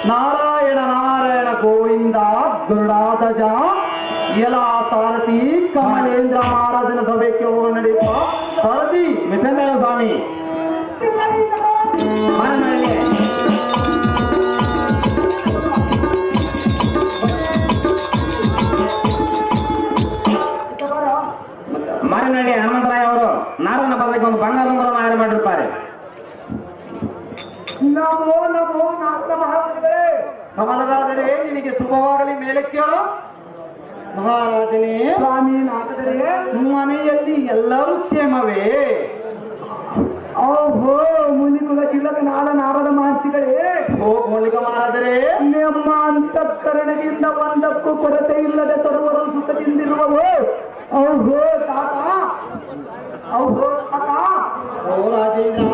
ನಾರಾಯಣ ನಾರಾಯಣ ಗೋವಿಂದ ಗರುಡಾಧ್ವಜ ಎಲ್ಲ ಸಾರಥಿ ಕಮಲೇಂದ್ರ ಮಹಾರಾಜನ ಸಭೆಗೆ ಹೋಗ ನಡೆಯುವ ಸಾರಥಿ ಮಿಚಂದ್ರ ಸ್ವಾಮಿ ಮಾರಿನಹಳ್ಳಿ ಹನುಮಂತರಾಯ ಅವರು ನಾರಾಯಣ ಪದಕ್ಕೆ ಒಂದು ಬಂಗಾರ ಉಂಗುರವನ್ನು ಆಯ್ಕೆ ಮಾಡಿರುತ್ತಾರೆ. ನಮೋ ನಮೋ ನಾರದ ಮಹಾರಾಜರೇ. ಕಮಲರಾಜರೇ, ನಿನಗೆ ಶುಭವಾಗಲಿ. ಮೇಲೆ ಕೇಳು. ಮಹಾರಾಜನೇ, ಸ್ವಾಮಿ ನಾರದರೇ, ಮನೆಯಲ್ಲಿ ಎಲ್ಲರೂ ಕ್ಷೇಮವೇ? ಓಹೋ, ಮುನಿಕುಲ ತಿಲಕ ನಾರದ ಮಹರ್ಷಿಗಳೇ, ಓ ಮೌಲಿಕ ಮಹಾರಾಜರೇ, ನಿಮ್ಮ ಅಂತಃಕರಣದಿಂದ ಒಂದಕ್ಕೂ ಕೊರತೆ ಇಲ್ಲದೆ ಸರ್ವರು ಸುಖದಿಂದಿರುವವು. ಓಹೋ ತಾತ, ಓಹೋ ತಾತ, ಓ ರಾಜೇಂದ್ರ,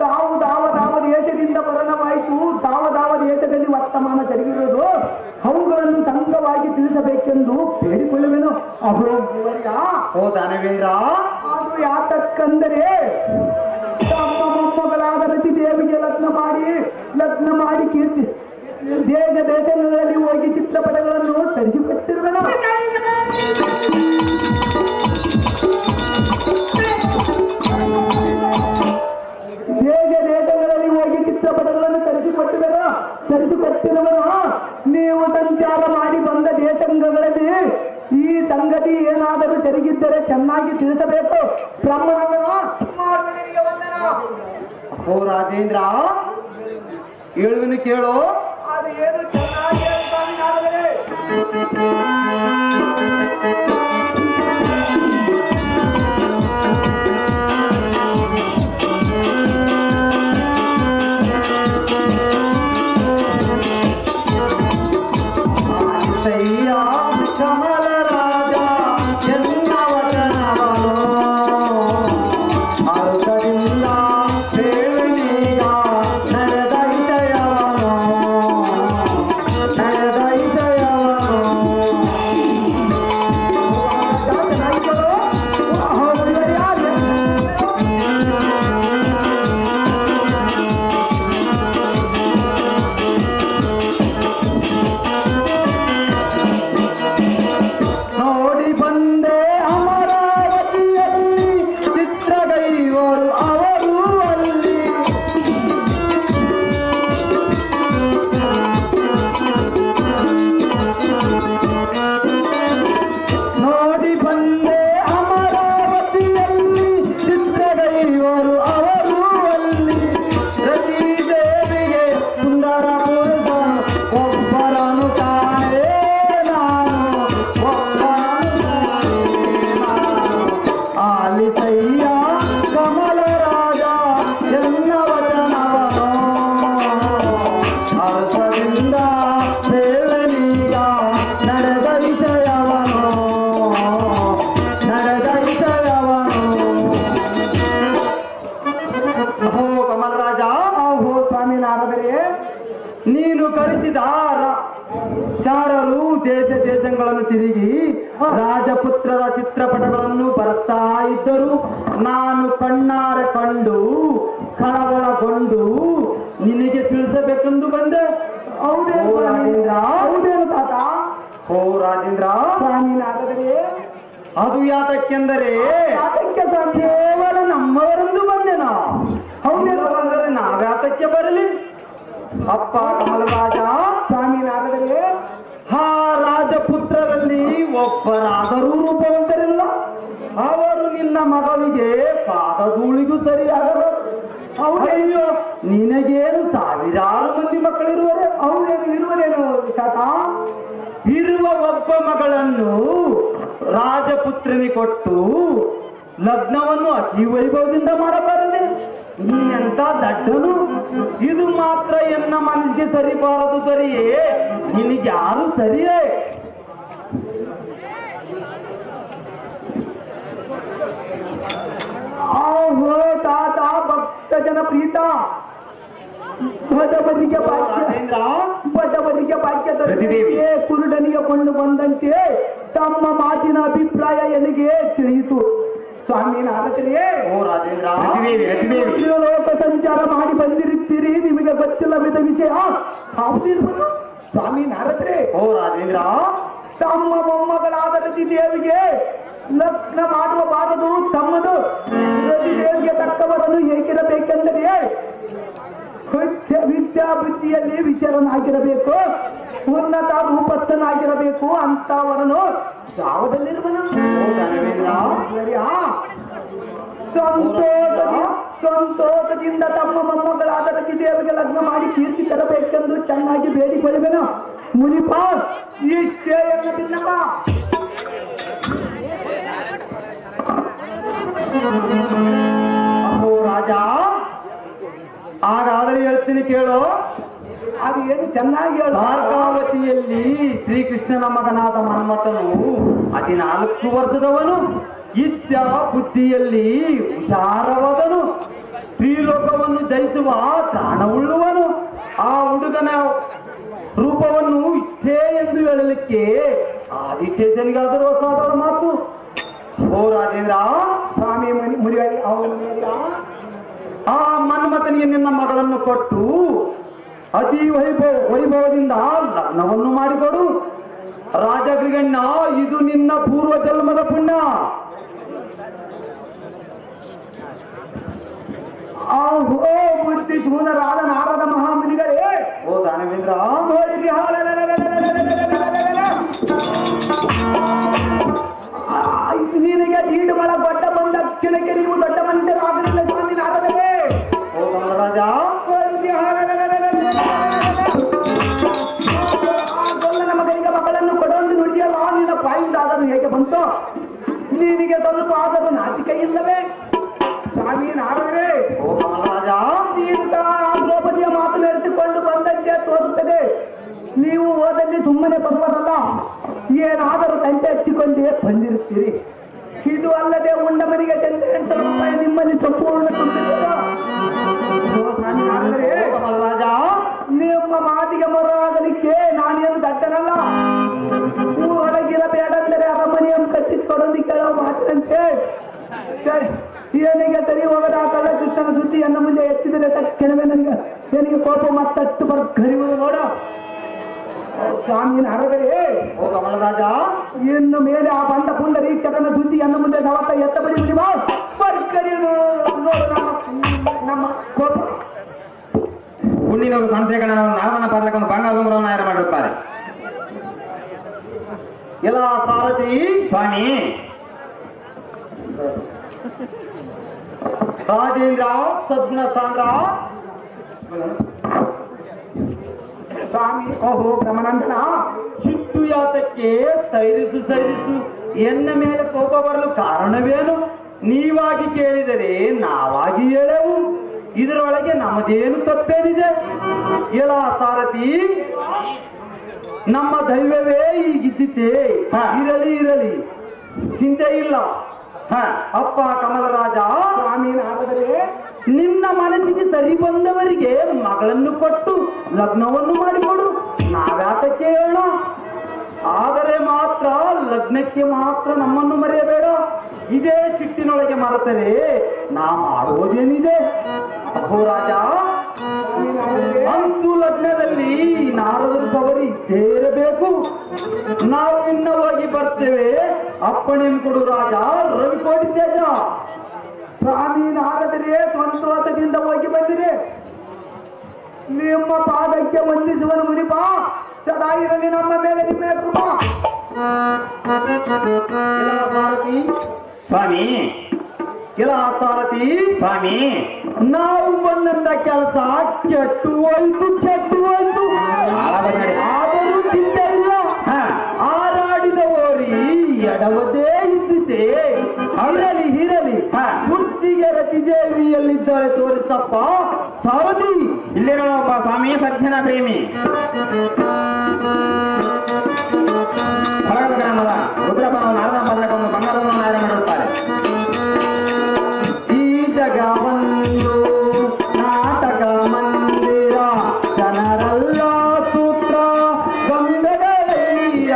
ತಾವು ದಾವ ದೇಶದಿಂದ ಪರಣವಾಯಿತು. ದಾವ ದೇಶದಲ್ಲಿ ವರ್ತಮಾನ ಜರುಗಿರುವುದು, ಅವುಗಳನ್ನು ಸಂಘವಾಗಿ ತಿಳಿಸಬೇಕೆಂದು ಬೇಡಿಕೊಳ್ಳುವೆನು. ಅಹೋ ಗುರುವರ್ಯ. ಓ ದಾನವೇಂದ್ರ, ಅದು ಯಾತಕ್ಕಂದರೆ ತಮ್ಮ ಮೊಮ್ಮಗಳಾದ ರತಿ ದೇವಿಗೆ ಲಗ್ನ ಮಾಡಿ ಕೀರ್ತಿ ದೇಶಗಳಲ್ಲಿ ಹೋಗಿ ಚಿತ್ರಪಟಗಳನ್ನು ತರಿಸಿಕೊಟ್ಟಿರುವೆನು. ದೇಶಗಳಲ್ಲಿ ಹೋಗಿ ಚಿತ್ರಪಟಗಳನ್ನು ತರಿಸಿಕೊಟ್ಟಿರುವನು. ನೀವು ಸಂಚಾರ ಮಾಡಿ ಬಂದ ದೇಶಗಳಲ್ಲಿ ಈ ಸಂಗತಿ ಏನಾದರೂ ಜರುಗಿದ್ದರೆ ಚೆನ್ನಾಗಿ ತಿಳಿಸಬೇಕು. ಓ ರಾಜೇಂದ್ರ, ಹೇಳುವಿನ ಕೇಳು. ಅದು ಏನು ಚೆನ್ನಾಗಿ ನೀನು ಕರೆಸಿದ ಚಾರರು ದೇಶಗಳನ್ನು ತಿರುಗಿ ರಾಜಪುತ್ರದ ಚಿತ್ರಪಟಗಳನ್ನು ಬರೆಸ್ತಾ ಇದ್ದರು. ನಾನು ಕಣ್ಣಾರ ಕಂಡು ಕಳವಳಗೊಂಡು ನಿನಗೆ ತಿಳಿಸಬೇಕೆಂದು ಬಂದೆ. ಹೌದೇನು ರಾಜೇಂದ್ರ? ಹೌದೇನು ತಾತ? ಓ ರಾಜೇಂದ್ರ, ಸ್ವಾಮಿನಾದರೆ ಅದು ಯಾತಕ್ಕೆಂದರೆ ಯಾತಕ್ಕೆ ಸ್ವಾಮಿ? ಕೇವಲ ನಮ್ಮವರೆಂದು ಬಂದೆನಾ? ಹೌದೇನು ಬಂದರೆ ನಾವ್ಯಾತಕ್ಕೆ ಬರಲಿ? ಅಪ್ಪ ಕಮಲರಾಜ, ಸ್ವಾಮಿನಾದರೆ ಆ ರಾಜಪುತ್ರರಲ್ಲಿ ಒಬ್ಬರಾದರೂ ರೂಪವಂತರಿಲ್ಲ. ಅವರು ನಿನ್ನ ಮಗಳಿಗೆ ಪಾದಧೂಳಿಗೂ ಸರಿಯಾಗದ. ಅಯ್ಯೋ, ನಿನಗೇನು ಸಾವಿರಾರು ಮಂದಿ ಮಕ್ಕಳಿರುವರೆ? ಅವರೇನು ಇರುವುದೇನು ತಾತ? ಇರುವ ಒಬ್ಬ ಮಗಳನ್ನು ರಾಜಪುತ್ರನಿ ಕೊಟ್ಟು ಲಗ್ನವನ್ನು ಅತಿ ವೈಭವದಿಂದ ಮಾಡಬಾರದೆ? ನೀನೆಂತ ದಡ್ಡನು? ಇದು ಮಾತ್ರ ಎನ್ನ ಮನಸ್ಸಿಗೆ ಸರಿಬಾರದು ದೊರೆಯೇ. ನಿನಗೆ ಯಾರು ಸರಿಯೇ? ಆಹೋ ತಾತ, ಭಕ್ತ ಜನ ಪ್ರೀತ, ಬಡವರಿಗೆ ಭಾಗ್ಯ ರತಿದೇವಿ ಕುರುಡನಿಗೆ ಕೊಂಡು ಬಂದಂತೆ ತಮ್ಮ ಮಾತಿನ ಅಭಿಪ್ರಾಯ ಎಲ್ಲಿಗೆ ತಿಳಿಯಿತು. ಸ್ವಾಮಿ ನಾರದರೇ, ಓ ರಾಜೇಂದ್ರ, ರತಿದೇವಿ ಲೋಕ ಸಂಚಾರ ಮಾಡಿ ಬಂದಿರುತ್ತೀರಿ, ನಿಮಗೆ ಗೊತ್ತಿಲ್ಲವಿದ ವಿಷಯ ಹೌದಿರ್ಬೋದು. ಸ್ವಾಮಿ ನಾರದರೇ, ಓ ರಾಜೇಂದ್ರ, ತಮ್ಮ ಮೊಮ್ಮಗಳಾದ ರತಿದೇವಿಗೆ ಲಗ್ನ ಮಾಡುವ ಬಾರದು ತಮ್ಮದು. ರತಿದೇವಿಗೆ ತಕ್ಕವರನ್ನು ಹೇಗಿರಬೇಕೆಂದರೆ ವಿದ್ಯಾ ಬುದ್ಧಿಯಲ್ಲಿ ವಿಚಾರನಾಗಿರಬೇಕು, ಉನ್ನತ ರೂಪಸ್ಥನಾಗಿರಬೇಕು. ಅಂತವರನ್ನು ಯಾವುದಲ್ಲಿರುವನು ಓ ಧನವೇಂದ್ರ, ಸಂತೋಷದಿಂದ ತಮ್ಮ ಮೊಮ್ಮಗಳಾದ ರತಿದೇವಿಗೆ ಲಗ್ನ ಮಾಡಿ ಕೀರ್ತಿ ತರಬೇಕೆಂದು ಚೆನ್ನಾಗಿ ಬೇಡಿಕೊಳ್ಳುವೆನು. ಮುನಿಪ ಇಚ್ಛೆಯನ್ನು ಭಿನ್ನಪ. ಓ ರಾಜ, ಹಾಗಾದರೆ ಹೇಳ್ತೀನಿ ಕೇಳು. ಅದು ಏನು ಚೆನ್ನಾಗಿ ಹೇಳು. ದ್ವಾರಕಾವತಿಯಲ್ಲಿ ಶ್ರೀಕೃಷ್ಣನ ಮಗನಾದ ಮನ್ಮಥನು 14 ವರ್ಷದವನು, ವಿದ್ಯಾ ಬುದ್ಧಿಯಲ್ಲಿ ಹುಷಾರವಾದನು, ತ್ರಿಲೋಕವನ್ನು ಜಯಿಸುವ ತ್ರಾಣವುಳ್ಳುವನು. ಆ ಹುಡುಗನ ರೂಪವನ್ನು ಇಚ್ಛೆ ಎಂದು ಹೇಳಲಿಕ್ಕೆ ಆದಿಶೇಷನಿಗಾದರೂ ಹೊಸಾದರ ಮಾತು. ಓ ರಾಜೇಂದ್ರ, ಸ್ವಾಮಿ ಮುರಿಯಾಡಿ ಆ ಮನ್ಮಥನಿಗೆ ನಿನ್ನ ಮಗಳನ್ನು ಕೊಟ್ಟು ಅತಿ ವೈಭವದಿಂದ ಲಗ್ನವನ್ನು ಮಾಡಿಕೊಡು. ರಾಜಗೃಗಣ್ಣ, ಇದು ನಿನ್ನ ಪೂರ್ವ ಜನ್ಮದ ಪುಣ್ಯ. ಓ ಬುದ್ಧಿ ಶೂನ್ಯರಾದ ನಾರದ ಮಹಾಮುನಿಗಳೇ, ಓ ದಾನವೇಂದ್ರ, ನೋಡಿರಿ ನಿನಗೆ ದೀಡು ಮಳ ದೊಡ್ಡ ಬಂದ ಕ್ಷಣಕ್ಕೆ ನೀವು ದೊಡ್ಡ ಮನುಷ್ಯರಾಗಲಿಲ್ಲ. ಸ್ವಾಮಿ ನಾರದರೇ, ಓ ಗಂಗರಾಜ, ಗೊಲ್ಲನ ಮಗನಿಗೆ ಮಕ್ಕಳನ್ನು ಕೊಡೋದು ನುಡಿಯಲ್ಲ. ನಿನ್ನ ಪಾಯಿಂಟ್ ಆದರೂ ಹೇಗೆ ಬಂತು? ನಿನಗೆ ಸ್ವಲ್ಪ ಆದರೂ ನಾಚಿಕೆ ಇಲ್ಲವೇ? ಸ್ವಾಮಿ ನಾರದರೇ, ಓ ಗಂಗರಾಜ, ನೀನು ಸಹ ದ್ರೌಪದಿಯ ಮಾತು ನಡೆಸಿಕೊಂಡು ಬಂದಂತೆ ತೋರುತ್ತದೆ. ನೀವು ಓದಲ್ಲಿ ಸುಮ್ಮನೆ ಬರುವರಲ್ಲ, ಏನಾದರೂ ತಂಟೆ ಹಚ್ಚಿಕೊಂಡೇ ಬಂದಿರುತ್ತೀರಿ. ಇದು ಅಲ್ಲದೆ ಉಂಡ ಮನೆಗೆ ಚಂದ್ರ ರೂಪಾಯಿ ನಿಮ್ಮಲ್ಲಿ ಸಂಪೂರ್ಣ ತುಂಬಿರುವ. ಸ್ವಾಮಿ ನಾರದರೇ, ಓ ಗಂಗರಾಜ, ನಿಮ್ಮ ಮಾತಿಗೆ ಮರವಾಗಲಿಕ್ಕೆ ನಾನೇನು ದಡ್ಡನಲ್ಲ. ಊರೊಳಗಿರಬೇಡಂದರೆ ಅರಮನೆಯನ್ನು ಕಟ್ಟಿಸಿಕೊಡೋದು ಕೇಳೋ ಮಾತಿನಂತೆ. ಸರಿ, ಏನಿಗೆ ಸರಿ ಹೋಗದ ಕಳ್ಳ ಕೃಷ್ಣನ ಸುದ್ದಿಯನ್ನು ಮುಂದೆ ಎತ್ತಿದರೆ ತಕ್ಷಣವೇ ನನಗೆ ಕೋಪ ಮತ್ತಷ್ಟು ಕರಿಯುವುದು ನೋಡ. ಸ್ವಾಮಿ ನಾರದರೇ, ಓ ಗಮನರಾಜ, ಇನ್ನು ಮೇಲೆ ಆ ಬಂಡ ಪುಂಡರೀಕ್ಷಕನ ಸುದ್ದಿಯನ್ನು ಮುಂದೆ ಸವತ್ತ ಎತ್ತಬಡಿ ಬಿಡಿ ಬಾ. ನಮ್ಮ ಕೋಪ ಹುಣ್ಣಿನವರು ಸಂಶಯಗಳನ್ನು ನಾರದನ ಪಾರ್ಲಕ್ಕೆ ಒಂದು ಬಂಗಾರ ಉಂಗುರವನ್ನು ಆಯ್ಕೆ ಮಾಡಿರುತ್ತಾರೆ. ಎಲ್ಲ ಸಾರಥಿ ಸ್ವಾಮಿ, ರಾಜೇಂದ್ರ ಸದ್ನ ಸಾಂದ್ರ, ಸ್ವಾಮಿ, ಓಹೋ ಬ್ರಹ್ಮನಂದನ, ಸಿಟ್ಟು ಯಾತಕ್ಕೆ? ಸೈರಿಸು ಎನ್ನ ಮೇಲೆ ಕೋಪ ಬರಲು ಕಾರಣವೇನು? ನೀವಾಗಿ ಕೇಳಿದರೆ ನಾವಾಗಿ ಹೇಳೆವು. ಇದರೊಳಗೆ ನಮ್ಮದೇನು ತಪ್ಪೇನಿದೆ? ಎಲ ಸಾರಥಿ, ನಮ್ಮ ದೈವವೇ ಈಗಿದ್ದಿದ್ದೆ. ಇರಲಿ, ಚಿಂತೆ ಇಲ್ಲ. ಅಪ್ಪ ಕಮಲರಾಜ, ಸ್ವಾಮಿ ನಾರದರೇ, ನಿನ್ನ ಮನಸ್ಸಿಗೆ ಸರಿ ಬಂದವರಿಗೆ ಮಗಳನ್ನು ಕೊಟ್ಟು ಲಗ್ನವನ್ನು ಮಾಡಿಕೊಡು. ನಾವ್ಯಾತಕ್ಕೆ ಹೇಳೋಣ? ಆದರೆ ಮಾತ್ರ ಲಗ್ನಕ್ಕೆ ಮಾತ್ರ ನಮ್ಮನ್ನು ಮರೆಯಬೇಡ. ಇದೇ ಸಿಟ್ಟಿನೊಳಗೆ ಮರೆತರೆ ನಾ ಮಾಡುವುದೇನಿದೆ? ಅಹೋ ರಾಜ, ಅಂತೂ ಲಗ್ನದಲ್ಲಿ ನಾರದರು ಸವರಿ ಇದ್ದೇ ಇರಬೇಕು. ನಾವು ಇನ್ನ ಹೋಗಿ ಬರ್ತೇವೆ. ಅಪ್ಪಣೆಯನ್ನು ಕೊಡು ರಾಜ. ರವಿಕೋಟಿ ತೇಜ. ಸ್ವಾಮಿ ನಾರದರೇ, ಸಂತೋಷದಿಂದ ಹೋಗಿ ಬಂದಿರಿ. ನಿಮ್ಮ ಪಾದಕ್ಕೆ ವಂದಿಸುವನು ಮುನಿಪ. ಸದಾ ಇರಲಿ ನಮ್ಮ ಮೇಲೆ ನಿಮ್ಮ ಕೃಪಾ. ಸಾರಥಿ, ಸ್ವಾಮಿ, ಸಾರಥಿ, ಸ್ವಾಮಿ, ನಾವು ಬಂದಂತ ಕೆಲಸ ಕೆಟ್ಟು ಹೋಯ್ತು. ಆದರೂ ಚಿಂತೆ ಇಲ್ಲ. ಹಾರಾಡಿದ ಓರಿ ಎಡವದೇ ಇದ್ದಿದೆ. ಇರಲಿ. ಕುರ್ತಿಗೆ ರತಿದೇವಿಯಲ್ಲಿದ್ದಾಳೆ ತೋರಿಸಪ್ಪ. ಸಾರಥಿ, ಇಲ್ಲಿರೋ ಒಬ್ಬ ಸ್ವಾಮಿ ಸಜ್ಜನ ಪ್ರೇಮಿ, ಹೊರಗದ ಗ್ರಾಮದ ರುದ್ರಪ್ಪನ ನಾರದನ ಪಾರ್ಲಕ್ಕೆ ಒಂದು ಬಂಗಾರವನ್ನು ಆಯ್ಕೆ ಮಾಡಿರುತ್ತಾರೆ. ಈ ಜಗ ಒಂದು ನಾಟಕ ಮಂದಿರ, ಜನರಲ್ಲ ಸೂತ್ರ ಗೊಂಬೆಗಳಯ್ಯ.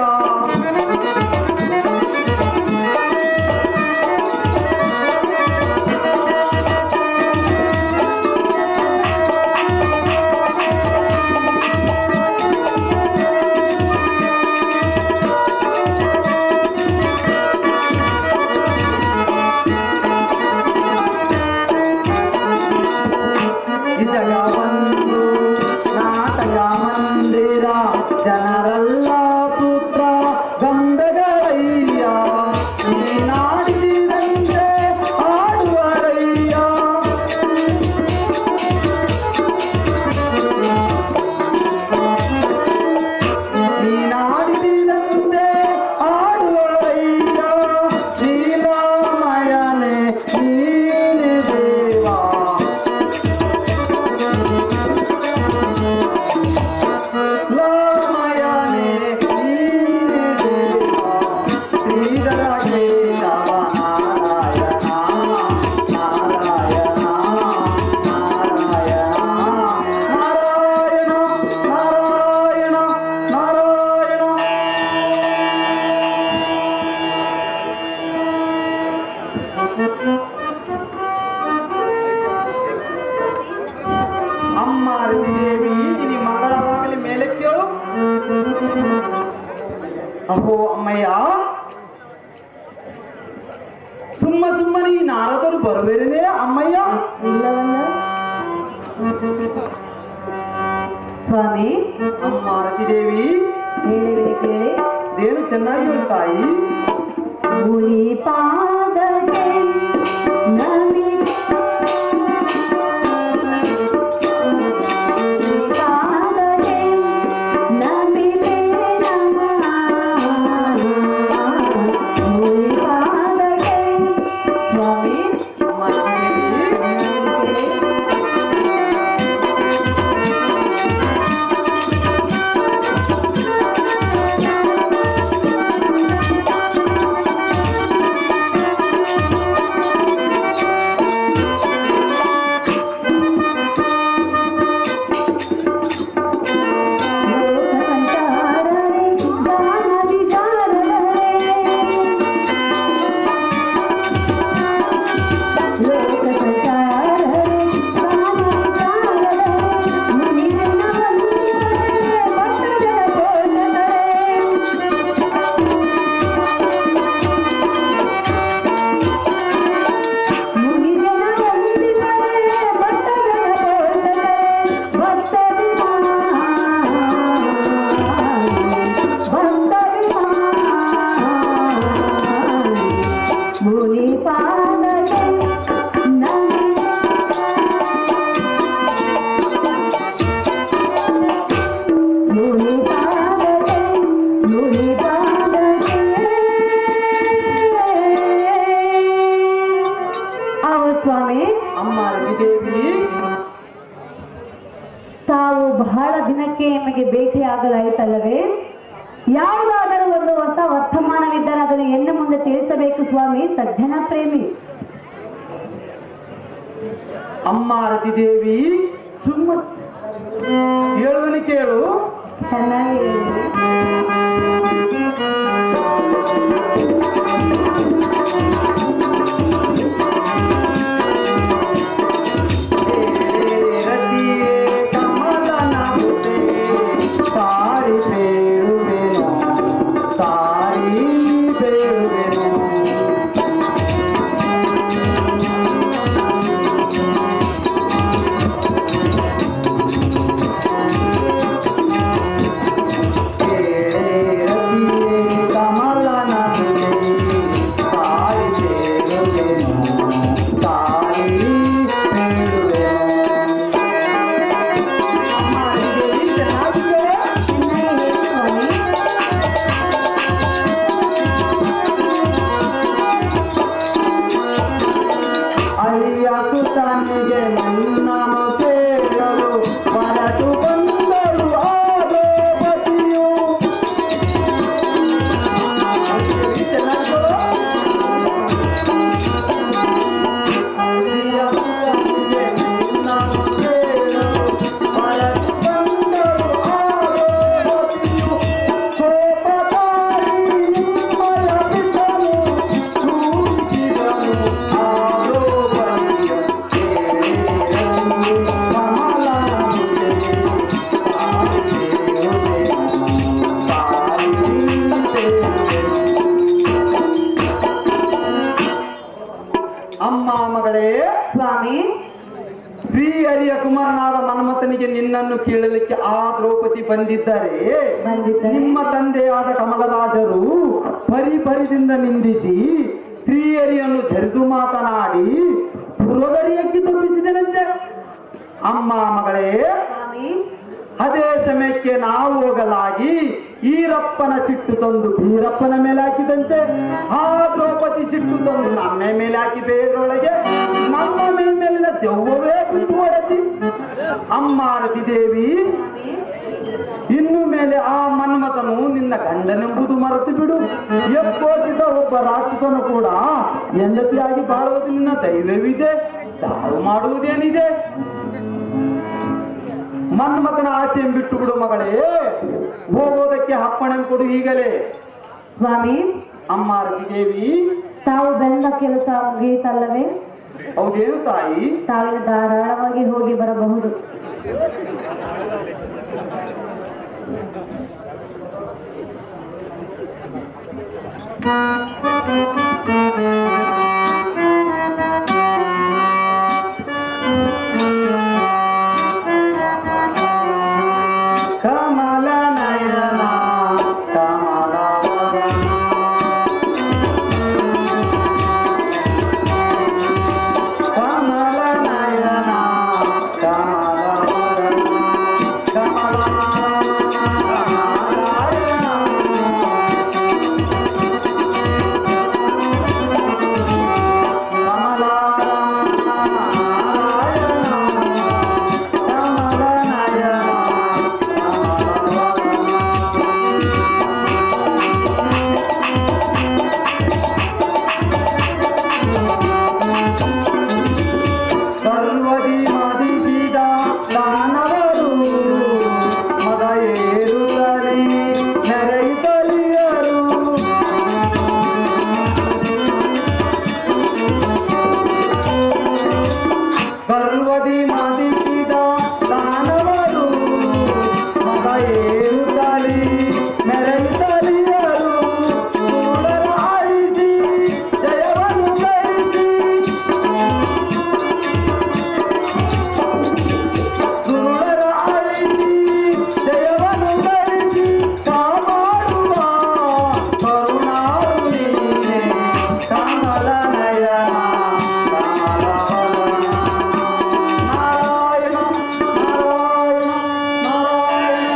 ಅಹೋ ಅಮ್ಮಯ್ಯ, ಸುಮ್ಮನೆ ಈ ನಾರದರು ಬರಬೇರೇನೆ ಅಮ್ಮಯ್ಯ? ಇಲ್ಲವಲ್ಲ ಸ್ವಾಮಿ. ಅಮ್ಮ ರತಿದೇವಿ, ಹೇಳಿದರೆ ಕೇಳಿ. ಏನು ಚೆನ್ನಾಗಿ ತಾಯಿ. ಮುನಿ ಪಾದಕ್ಕೆ ನಮಿ ಪಾದಕ್ಕೆ ನಮಿತೆ ನಮಃ. ಮುನಿ ಪಾದಕ್ಕೆ ಸ್ವಾಮಿ. ಅಮ್ಮ ರತಿದೇವಿ, ಸ್ವಾಮಿ. ಅಮ್ಮ ರತಿದೇವಿ, ತಾವು ಬಹಳ ದಿನಕ್ಕೆ ನಿಮಗೆ ಭೇಟಿ ಆಗಲಾಯಿತಲ್ಲವೇ? ಯಾವುದಾದರೂ ಒಂದು ಹೊಸ ವರ್ತಮಾನವಿದ್ದರೆ ಅದನ್ನು ಎನ್ನ ಮುಂದೆ ತಿಳಿಸಬೇಕು ಸ್ವಾಮಿ. ಸಜ್ಜನ ಪ್ರೇಮಿ. ಅಮ್ಮ ರತಿದೇವಿ, ಸುಮ್ಮ ಹೇಳುವನು ಕೇಳು. ಚೆನ್ನಾಗಿ ಹೇಳಿ. ರತಿಯೇ ಕಮಲನ ಮುತೆ, ಸಾರಿ ಬೇರುವೆನು, ಸಾರಿ ಬೇರುವೆನು. ಸುತಾನಿಗೆ ನನ್ನನು ಕೇಳಲು ಹೊರಟು ಬಂದಳು ಆ ದ್ರೌಪದಿಯು. ಅಯ್ಯ ಸುತಾನಿಗೆ ನನ್ನನು ಕೇಳಲು ಹೊರಟು ಬಂದಳು ಆ ದ್ರೌಪದಿಯು. ಕೋಪಕಾರಿ ನಿಮ್ಮಯ ಪಿತನು ದೂಷಿಸಿದನು ಆ ದ್ರೌಪದಿಯು. ಅಮ್ಮ ಮಗಳೇ, ಸ್ವಾಮಿ. ಶ್ರೀಹರಿಯ ಕುಮಾರನಾದ ಮನ್ಮಥನಿಗೆ ನಿನ್ನನ್ನು ಕೇಳಲಿಕ್ಕೆ ಆ ದ್ರೌಪದಿ ಬಂದಿದ್ದಾರೆ. ನಿಮ್ಮ ತಂದೆಯಾದ ಕಮಲರಾಜರು ಪರಿದಿಂದ ನಿಂದಿಸಿ ಶ್ರೀಹರಿಯನ್ನು ಜರಿದು ಮಾತನಾಡಿ ಪುರೋದರಿಯಕ್ಕೆ ತುಂಬಿಸಿದನಂತೆ. ಅಮ್ಮ ಮಗಳೇ, ಸ್ವಾಮಿ. ಅದೇ ಸಮಯಕ್ಕೆ ನಾವು ಹೋಗಲಾಗಿ ಈರಪ್ಪನ ಸಿಟ್ಟು ತಂದು ಬೀರಪ್ಪನ ಮೇಲೆ ಹಾಕಿದಂತೆ ಆ ದ್ರೌಪದಿ ಸಿಟ್ಟು ತಂದು ನಮ್ಮ ಮೇಲೆ ಹಾಕಿ ಬೇರೊಳಗೆ ನಮ್ಮ ಮೇಲಿನ ದೆವ್ವವೇ ಬಿಟ್ಟು ಹೊಡೆದಿ. ಅಮ್ಮ ರತಿದೇವಿ, ಇನ್ನು ಮೇಲೆ ಆ ಮನ್ಮಥನು ನಿನ್ನ ಗಂಡನೆಂಬುದು ಮರೆತು ಬಿಡು. ಎಪ್ಪೋಚಿದ ಒಬ್ಬ ರಾಕ್ಷಸನು ಕೂಡ ಹೆಂಡತಿಯಾಗಿ ಬಾಳುವುದು ನಿನ್ನ ದೈವವಿದೆ, ದಾರು ಮಾಡುವುದೇನಿದೆ? ಮನ್ಮಥನ ಆಸೆ ಬಿಟ್ಟು ಬಿಡು ಮಗಳೇ, ಹೋಗೋದಕ್ಕೆ ಅಪ್ಪಣೆ ಕೊಡು ಈಗಲೇ. ಸ್ವಾಮಿ. ಅಮ್ಮ ರತಿದೇವಿ, ತಾವು ಬೆಂದ ಕೆಲಸ ಮುಗಿಯಿತಲ್ಲವೇ? ಹೌದೇನು ತಾಯಿ? ತಾವು ಧಾರಾಳವಾಗಿ ಹೋಗಿ ಬರಬಹುದು. ಕಮಲ ನಯನ ಕಮಲ ಕಮಲ ನಯನ ಕಮಲ ಕಮಲ ಸರ್ವದಿ ಮದಿಸಿದ ದಾನವರು ಮದ ಏರುತ್ತಲಿ ನೆರೆಯುತ್ತಲಿಯರು ಸರ್ವದಿ ಮದಿಸಿದ ದಾನವರು ಮದ ಏರುತ್ತಲಿ ನೆರೆಯುತ್ತಲಿಯರು ಆಳಿಸಿ ಜಯವನ್ನು ಗಳಿಸಿ ಸುರರ ಆಳಿಸಿ ಜಯವನ್ನು ಗಳಿಸಿ ಕಾಪಾಡುವ ಕರುಣಾಳು ನೀನೆ ಕಮಲ ನಯನ ಕಮಲ ವದನ. ನಾರಾಯಣ ನಾರಾಯಣ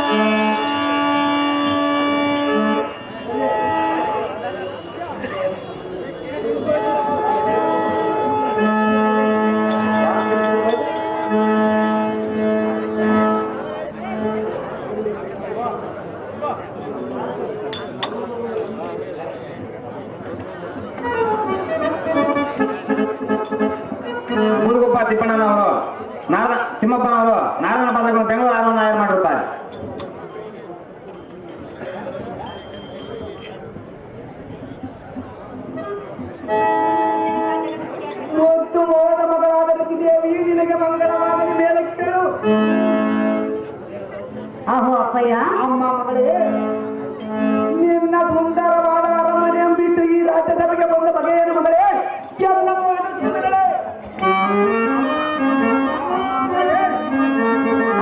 ಮುದುಗೊಪ್ಪ ತಿಪ್ಪಣ್ಣನವರು ತಿಮ್ಮಪ್ಪನವರು ನಾರಾಯಣ ಪದಕವನ್ನು ಬೆಂಗಳೂರು ಆರವನ್ನು ತಯಾರು ಮಾಡಿರುತ್ತಾರೆ. ಮತ್ತು ಮೋದ ಮಗಳಾದ ರತಿದೇವಿ ನಿನಗೆ ಮಂಗಳವಾಗಲಿ ಮೇಲೆ ಕೇಳು. ಆಹೋ ಅಪ್ಪಯ್ಯ, ಅಮ್ಮ ಮಗಳೇ, ನಿನ್ನ ಸುಂದರವಾದ ಅರಮನೆಯನ್ನು ಬಿಟ್ಟು ಈ ರಾಜ್ಯಸಭೆಗೆ ಬಂದ ಬಗೆಯೇನು ಮಗಳೇ? ಎಲ್ಲವೂ ಅನುಸರಿಸಿದಳೆ.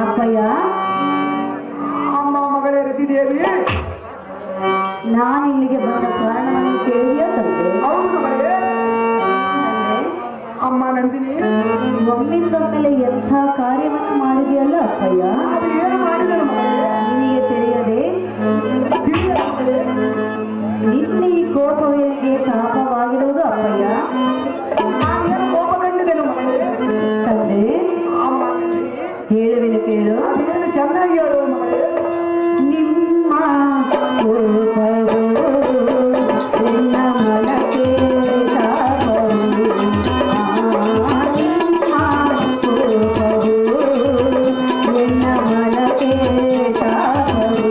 ಅಪ್ಪಯ್ಯ, ಅಮ್ಮ ಮಗಳೇ ರತಿದೇವಿ, ನಾನು ಇಲ್ಲಿಗೆ ಬಂದ ಕಾರಣವನ್ನು ಕೇಳಿಯೋ ತಂದೆ? ಹೌದು ಮಗಳೇ. ತಂದೆ, ಅಮ್ಮ ನಂದಿನಿ, ಒಮ್ಮಿಂದೊಮ್ಮೆಲೆ ಎಂಥ ಕಾರ್ಯವನ್ನು ಮಾಡಿದೆಯಲ್ಲ ಅಪ್ಪಯ್ಯ. ಅದು ಏನು ಮಾಡಿದನು ಮಗಳೇ? ನಿನಗೆ ತಿಳಿಯದೆ ತಿಳಿಯ ಮಗಳೇ. ನಿನ್ನೆ ಈ ಕೋಪವೇನಿಗೆ ತಾಪವಾಗಿರುವುದು ಅಪ್ಪಯ್ಯ. ನಾನೇನು ಕೋಪ ಕಂಡಿದ್ದೇನು ಮಗಳೇ? ತಂದೆ, ಅಮ್ಮ ನಂದಿನಿ, ಹೇಳುವೆನು ಕೇಳು. ಅದೇನು ಚೆನ್ನಾಗಿ ಹೇಳುವ ಮಗಳೇ. ನಿಮ್ಮ ಕೋಪವು ನಿನ್ನ ಮನಕ್ಕೆ ತಾಪವು. ನಿಮ್ಮ ಕೋಪವು ನಿನ್ನ ಮನಕ್ಕೆ ತಾಪವು.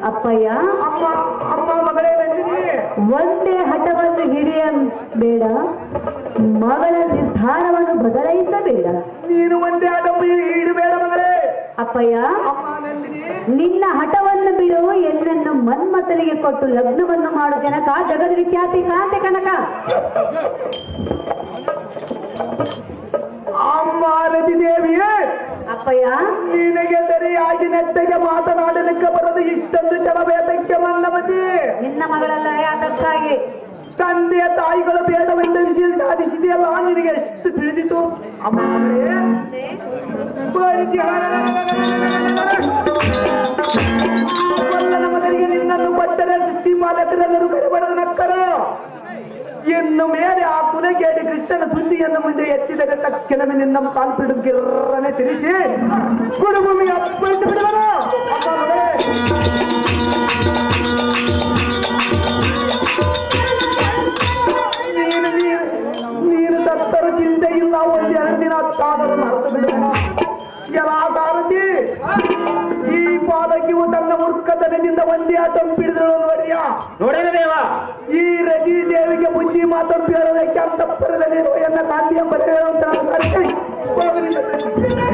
ಅಪ್ಪಯ್ಯ, ಅಮ್ಮ ಅಮ್ಮ ಮಗಳೇ ನಂದಿನಿ, ಒಂದೇ ಹಠವನ್ನು ಹಿಡಿಯ ಬೇಡ, ಮಗಳ ನಿರ್ಧಾರವನ್ನು ಬದಲಾಯಿಸಬೇಡ. ನೀನು ಒಂದೇ ಆಟ ಇಡಬೇಡ ಮಗಳೇ. ಅಪ್ಪಯ್ಯ, ಅಮ್ಮ ನಂದಿನಿ, ನಿನ್ನ ಹಠವನ್ನು ಬಿಡು, ಎನ್ನನ್ನು ಮನ್ಮಥನಿಗೆ ಕೊಟ್ಟು ಲಗ್ನವನ್ನು ಮಾಡು ಜನಕ, ಜಗದ ವಿಖ್ಯಾತಿ ಕಾಂತೆ ಕನಕ. ಅಮ್ಮ ರತಿದೇವಿಯೇ, ಅಪ್ಪಯ್ಯ, ನಿನಗೆ ಸರಿಯಾಗಿ ನೆಟ್ಟಗೆ ಮಾತನಾಡಲಿಕ್ಕೆ ಬರೋದು ಇಷ್ಟೊಂದು ಛಲಭೇದಕ್ಕೆ ಮನ್ನಮತಿ. ನಿನ್ನ ಮಗಳಲ್ಲವೇ, ಅದಕ್ಕಾಗಿ ತಂದೆಯ ತಾಯಿಗಳು ಭೇದವೆಂದು ವಿಷಯ ಸಾಧಿಸಿದೆಯಲ್ಲ, ನಿನಗೆ ಎಷ್ಟು ತಿಳಿದಿತು? ಅಮ್ಮ ಮಗಳೇ, ಕೊಲ್ಲನ ಮಗನಿಗೆ ನಿನ್ನನ್ನು ಕೊಟ್ಟರೆ ಸೃಷ್ಟಿ ಪಾಲಕರೆಲ್ಲರೂ ಕರಿಬಡದ ನಕ್ಕರು. ಇನ್ನು ಮೇಲೆ ಆ ಕುಲಗೇಡಿ ಕೃಷ್ಣನ ಸುದ್ದಿಯನ್ನು ಮುಂದೆ ಎತ್ತಿದಾಗ ತಕ್ಷಣವೇ ನಿನ್ನ ಕಾಲ್ಪಿಡಿದು ಗಿರ್ರನೆ ತಿರುಚಿ ಗುರುಭೂಮಿಗೆ ಅಪ್ಪಳಿಸಿ ಬಿಡುವರು. ಅಮ್ಮ ಮಗಳೇ, ನೀನು ಸತ್ತರೂ ಚಿಂತೆ ಇಲ್ಲ, ಒಂದೆರಡು ದಿನ ತಾದರೂ ಮರೆತು ಬಿಡೋಣ. ಎಲ್ಲ ಸಾರಥಿ, ಈ ಪಾಲಕಿಯು ತನ್ನ ಮೂರ್ಖತನದಿಂದ ಒಂದೇ ತಂಪಿಡಿದಳು ನೋಡಿಯ. ನೋಡೇನ ದೇವ, ಈ ರಜಿ ದೇವಿಗೆ ಬುದ್ಧಿ ಮಾತಂಪಿ ಹೇಳೋದಕ್ಕೆ ಅಂತಪ್ಪರದಲ್ಲಿರುವ ಎನ್ನ ಕಾಂತಿ ಎಂಬ ಹೇಳುವಂತ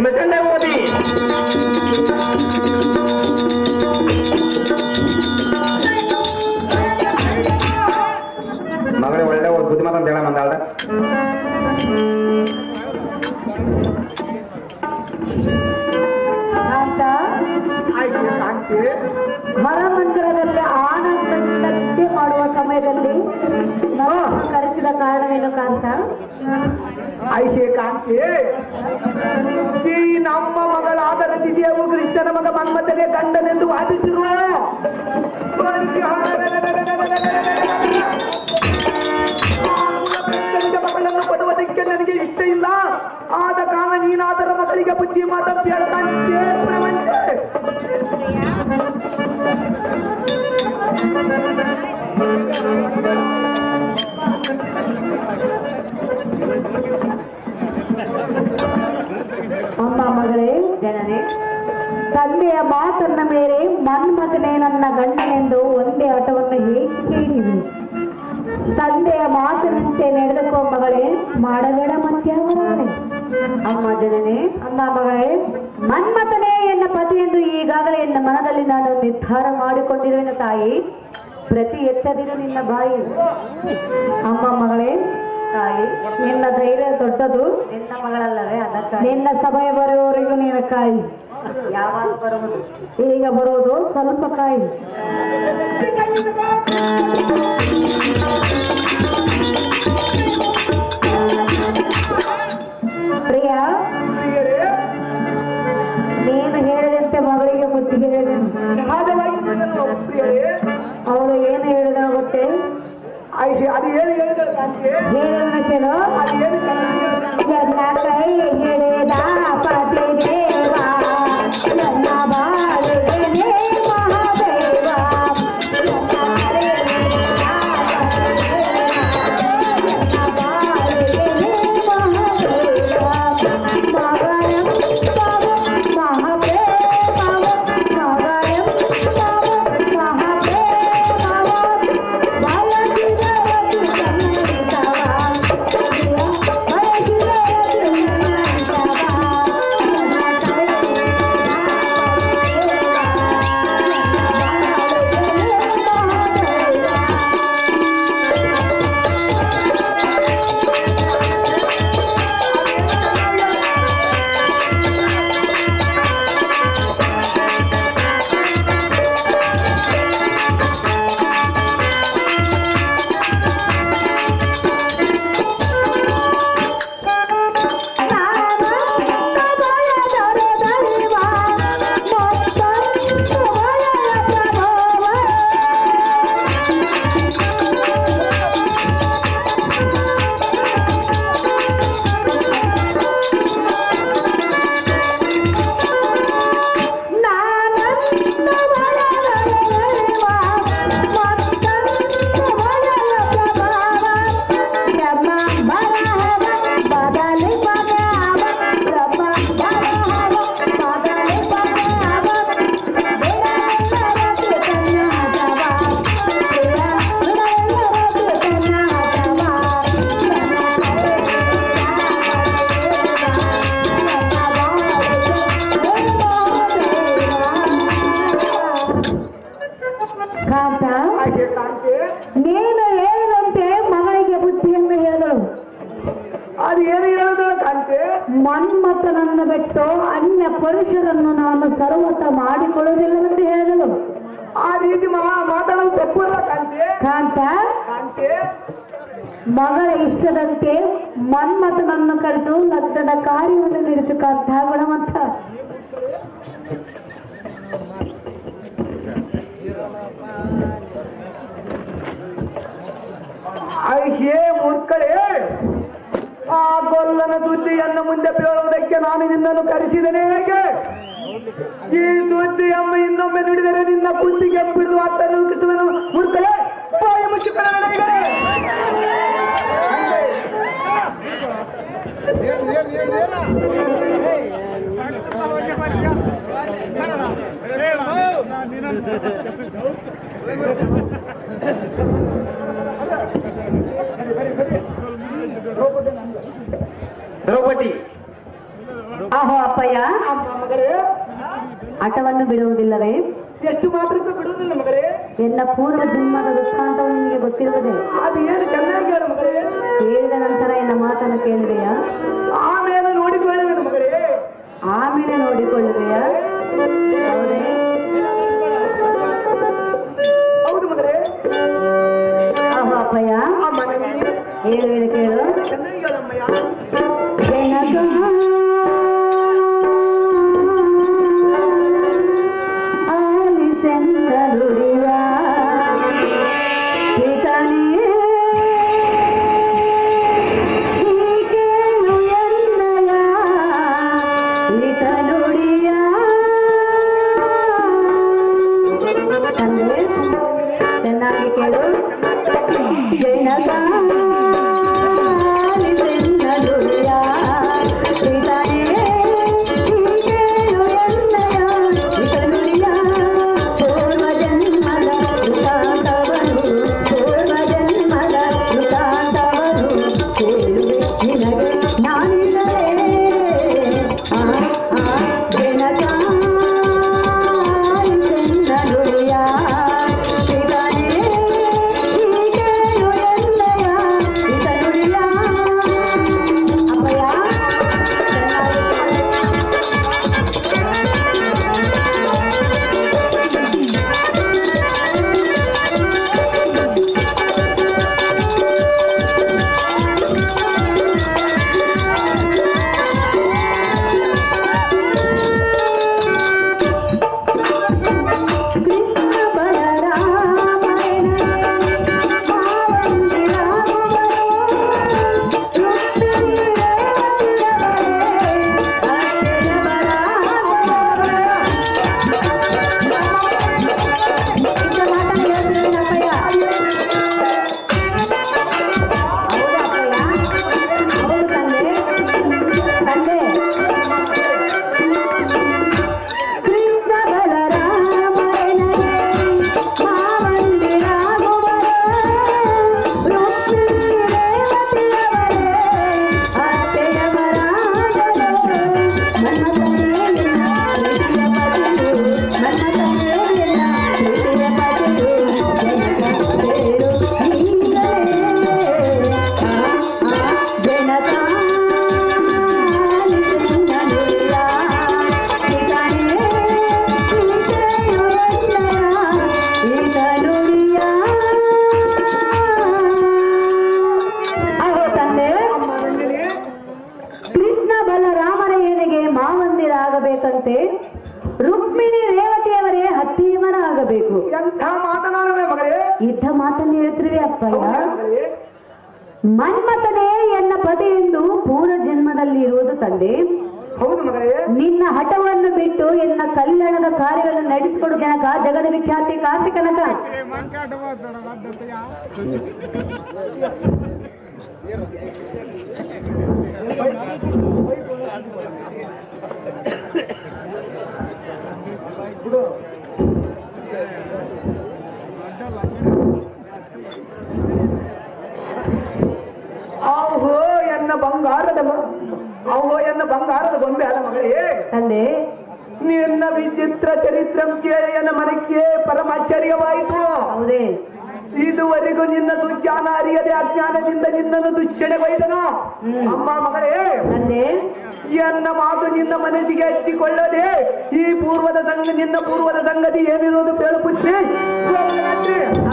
ಮೆಚ್ಚಂಡೆ ಓದಿ ಮಗಳೇ ಒಳ್ಳೆ ಒಂದು ಬುದ್ಧಿ ಮಾತಂತ ಹೇಳ ಮಂದಾಳ. ಕಾಂತ, ಕಾಂತಿ, ಹೊರಮಂದಿರದಲ್ಲಿ ಆನಂದದಿಂದ ನಿದ್ದೆ ಮಾಡುವ ಸಮಯದಲ್ಲಿ ನಾನು ಕರೆಸಿದ ಕಾರಣವೇನು ಕಾಂತ? ಐಶೆ ಕಾಂತಿ, ಈ ನಮ್ಮ ಮಗಳಾದ ರತಿದೇವು ಕೃಷ್ಣನ ಮಗ ಮನ್ಮಥನಿಗೆ ಗಂಡನೆಂದು ವಾದಿಸಿರುವ ಮಗಳನ್ನು ಕೊಡುವುದಕ್ಕೆ ನನಗೆ ಇಷ್ಟ ಇಲ್ಲ. ಆದ ಕಾರಣ ನೀನಾದರ ಮಕ್ಕಳಿಗೆ ಬುದ್ಧಿ ಮಾತಂಪಿ ಹೇಳ್ತಾನೆ. ಅಮ್ಮ ಮಗಳೇ, ಜನರೇ, ತಂದೆಯ ಮಾತನ್ನ ಮೇಲೆ ಮನ್ಮಥನೇ ನನ್ನ ಗಂಡನೆಂದು ಒಂದೇ ಆಟವನ್ನು ಹೇಗೆ ಕೇಳಿವಿ? ತಂದೆಯ ಮಾತಿನಂತೆ ನಡೆದುಕೋ ಮಗಳೇ, ಮಾಡಬೇಡ ಮತ್ಯಾವರಣೆ. ಅಮ್ಮ ಜನನೇ, ಅಮ್ಮ ಮಗಳೇ, ಮನ್ಮಥನೇ ಎನ್ನ ಪತಿ ಎಂದು ಈಗಾಗಲೇ ಎನ್ನ ಮನದಲ್ಲಿ ನಾನು ನಿರ್ಧಾರ ಮಾಡಿಕೊಂಡಿರುವೆನು ತಾಯಿ. ಪ್ರತಿ ಎತ್ತದಿರು ನಿನ್ನ ಬಾಯಿ. ಅಮ್ಮ ಮಗಳೇ, ತಾಯಿ, ನಿನ್ನ ಧೈರ್ಯ ದೊಡ್ಡದು, ನಿನ್ನ ಮಗಳಲ್ಲವೇ, ಅದಕ್ಕೆ ನಿನ್ನ ಸಮಯ ಬರುವವರೆಗೂ ನೀನು ಕಾಯಿ. ಯಾವಾಗ ಬರುವುದು? ಈಗ ಬರುವುದು, ಸ್ವಲ್ಪ ಕಾಯಿ. ಪ್ರಿಯ, ನೀನು ಹೇಳಿದಂತೆ ಮಗಳಿಗೆ ಬುದ್ಧಿ ಹೇಳಿದೆನು. ಸಹಜವಾಗಿ ಅವಳು ಏನು ಹೇಳಿದ ಗೊತ್ತೇ? ಅದು ಏನು ಹೇಳಿದಳು ಕಾಂತಿ? ಏನು ಕೇಳು? ಅದು ಏನು ನನ್ನ ಕೈ ಹಿಡಿದ ಪತಿ ದೇವ, ನನ್ನ ಬಾಳಿಗೆ ಮಹಾದೇವ, ನನ್ನ ಕೈ ಹಿಡಿದ ನನ್ನ ಬಾಳಿಗೆ ಮಹಾದೇವ, ಮಗಯಂ ತವ ಮಹಾದೇವ, ಮಗಯಂ ತವ ಮಹಾದೇವ, ಬಯಸಿದ ಮನ್ಮಥನನ್ನು ಬಿಟ್ಟು ಅನ್ಯ ಪುರುಷರನ್ನು ನಾನು ಸರ್ವತ ಮಾಡಿಕೊಳ್ಳುವುದಿಲ್ಲವೆಂದು ಹೇಳಿದಳು. ಆ ರೀತಿ ಮಾತಾಡೋದು ತಪ್ಪಲ್ಲ ಕಾಂತೆ. ಕಾಂತ, ಕಾಂತೆ ಮಗಳ ಇಷ್ಟದಂತೆ ಮನ್ಮಥನನ್ನು ಕರೆದು ಲಗ್ನದ ಕಾರ್ಯವನ್ನು ನಡೆಸಕ್ಕಂತ ಗುಣವಂತ. ಹೇ ಮೂರ್ಖರೇ, ಆ ಗೊಲ್ಲನ ಸುದ್ದಿಯನ್ನು ಮುಂದೆ ಬೀಳುವುದಕ್ಕೆ ನಾನು ನಿನ್ನನ್ನು ಕರೆಸಿದ್ದೇನೆ ಹೇಗೆ? ಈ ಸುದ್ದಿಯಮ್ಮ ಇನ್ನೊಮ್ಮೆ ನುಡಿದರೆ ನಿನ್ನ ಬುದ್ಧಿಗೆ ಬಿಡಿದು ಅತ್ತನ್ನು ಕಿಸುವನು. ಮೂರ್ಖರೇ, ಬಾಯಿ ಮುಚ್ಚಿಕೊಳ್ಳ ನಡೆಯಲೇ. ದ್ರೌಪದಿ, ಆಹೋ ಅಪ್ಪಯ್ಯ, ಮಗರೇ, ಹಠವನ್ನು ಬಿಡುವುದಿಲ್ಲವೇ? ಎಷ್ಟು ಮಾತ್ರಕ್ಕೂ ಬಿಡುವುದಿಲ್ಲ ಮಗರೇ. ಎನ್ನ ಪೂರ್ವ ಜನ್ಮದ ವೃತ್ತಾಂತವು ನಿನಗೆ ಗೊತ್ತಿರುವುದೇ? ಅದು ಏನು ಚೆನ್ನಾಗಿ ಹೇಳು ಮಗರೇ. ಹೇಳಿದ ನಂತರ ಎನ್ನ ಮಾತನ್ನು ಕೇಳಿದೆಯಾ? ಆಮೇಲೆ ನೋಡಿಕೊಳ್ಳುವೆನು ಮಗರೇ. ಆಮೇಲೆ ನೋಡಿಕೊಳ್ಳುವೆಯಾ? ಹೌದೇ? ಹೌದು ಮಗರೇ. ಆಹೋ ಅಪ್ಪಯ್ಯ, ಅಮ್ಮ ನನಗೆ ಹೇಳು ಕೇಳು. ಚೆನ್ನಾಗಿ ಹೇಳಮ್ಮಯ್ಯ. ಚೆನ್ನಾಗಿ ಕೇಳು. ಆಗಬೇಕಂತೆ ರುಕ್ಮಿಣಿ ರೇವತಿಯವರೇ ಹತ್ತಿಯವರಾಗಬೇಕು. ಎಂಥ ಮಾತನಾಡುವೆ ಮಗಳೇ. ಇದ್ದ ಮಾತನ್ನು ಹೇಳ್ತಿರುವೆ ಅಪ್ಪಯ್ಯ. ಮಗಳೇ, ಮನ್ಮಥನೇ ಎನ್ನ ಪತಿ ಎಂದು ಪೂರ್ವ ಜನ್ಮದಲ್ಲಿ ಇರುವುದು ತಂದೆ. ಹೌದು ಮಗಳೇ. ನಿನ್ನ ಹಠವನ್ನು ಬಿಟ್ಟು ಎನ್ನ ಕಲ್ಯಾಣದ ಕಾರ್ಯಗಳನ್ನು ನಡೆಸಿಕೊಡು ಜನಕ, ಜಗದ ವಿಖ್ಯಾತಿ ಕಾರ್ತಿಕನಕ. ಆಹೋ ಎನ್ನ ಬಂಗಾರದ ಗೊಂಬೆ ಅಲ್ಲ ಮಗಳೇ. ತಂದೆ, ನಿನ್ನ ವಿಚಿತ್ರ ಚರಿತ್ರಂ ಕೇಳಿ ಎನ್ನ ಮನಕ್ಕೆ ಪರಮಾಶ್ಚರ್ಯವಾಯಿತು. ಹೌದೇ? ಇದುವರೆಗೂ ನಿನ್ನ ದುಜ್ಞಾನ ಅರಿಯದೆ ಅಜ್ಞಾನದಿಂದ ನಿನ್ನನ್ನು ದುಶ್ಚಣೆಗೈದನು. ಅಮ್ಮ ಮಗಳೇ, ತಂದೆ ಎನ್ನ ಮಾತು ನಿನ್ನ ಮನಸ್ಸಿಗೆ ಹಚ್ಚಿಕೊಳ್ಳದೆ ಈ ನಿನ್ನ ಪೂರ್ವದ ಸಂಗತಿ ಏನಿರೋದು ಬೇಳುಪುಚ್ಚಿ.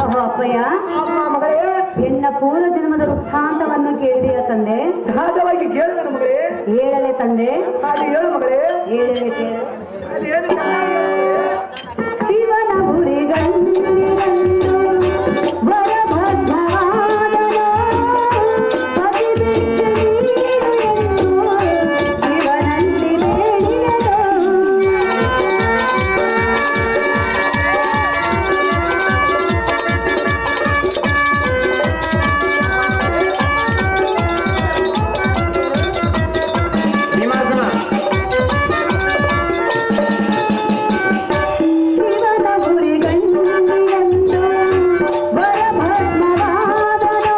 ಆಹೋ ಅಪ್ಪಯ್ಯ, ಅಮ್ಮ ಮಗಳೇ, ಎನ್ನ ಪೂರ್ವ ಜನ್ಮದ ವೃತ್ತಾಂತವನ್ನು ಕೇಳಿದೆಯ ತಂದೆ? ಸಹಜವಾಗಿ ಕೇಳುವೆನು ಮಗಳೇ. ಹೇಳಲೆ ತಂದೆ? ಅದು ಹೇಳು ಮಗಳೇ. ಹೇಳಲೆ ಕೇಳು. ಅದೇನು ಚೆನ್ನಾಗಿ ಹೇಳು ಮಗಳೇ. ಶಿವನ ಹುರಿಗಂದಿರಂದು ವರಭದ್ರವಾದನ ಪತಿಭಿಕ್ಷೆ ನೀಡು ಎಂದು ಶಿವನಲ್ಲಿ ಬೇಡಿದನು. ಭೀಮಾಸನ ಶಿವನ ಹುರಿಗಂದಿರಂದು ವರಭದ್ರವಾದನ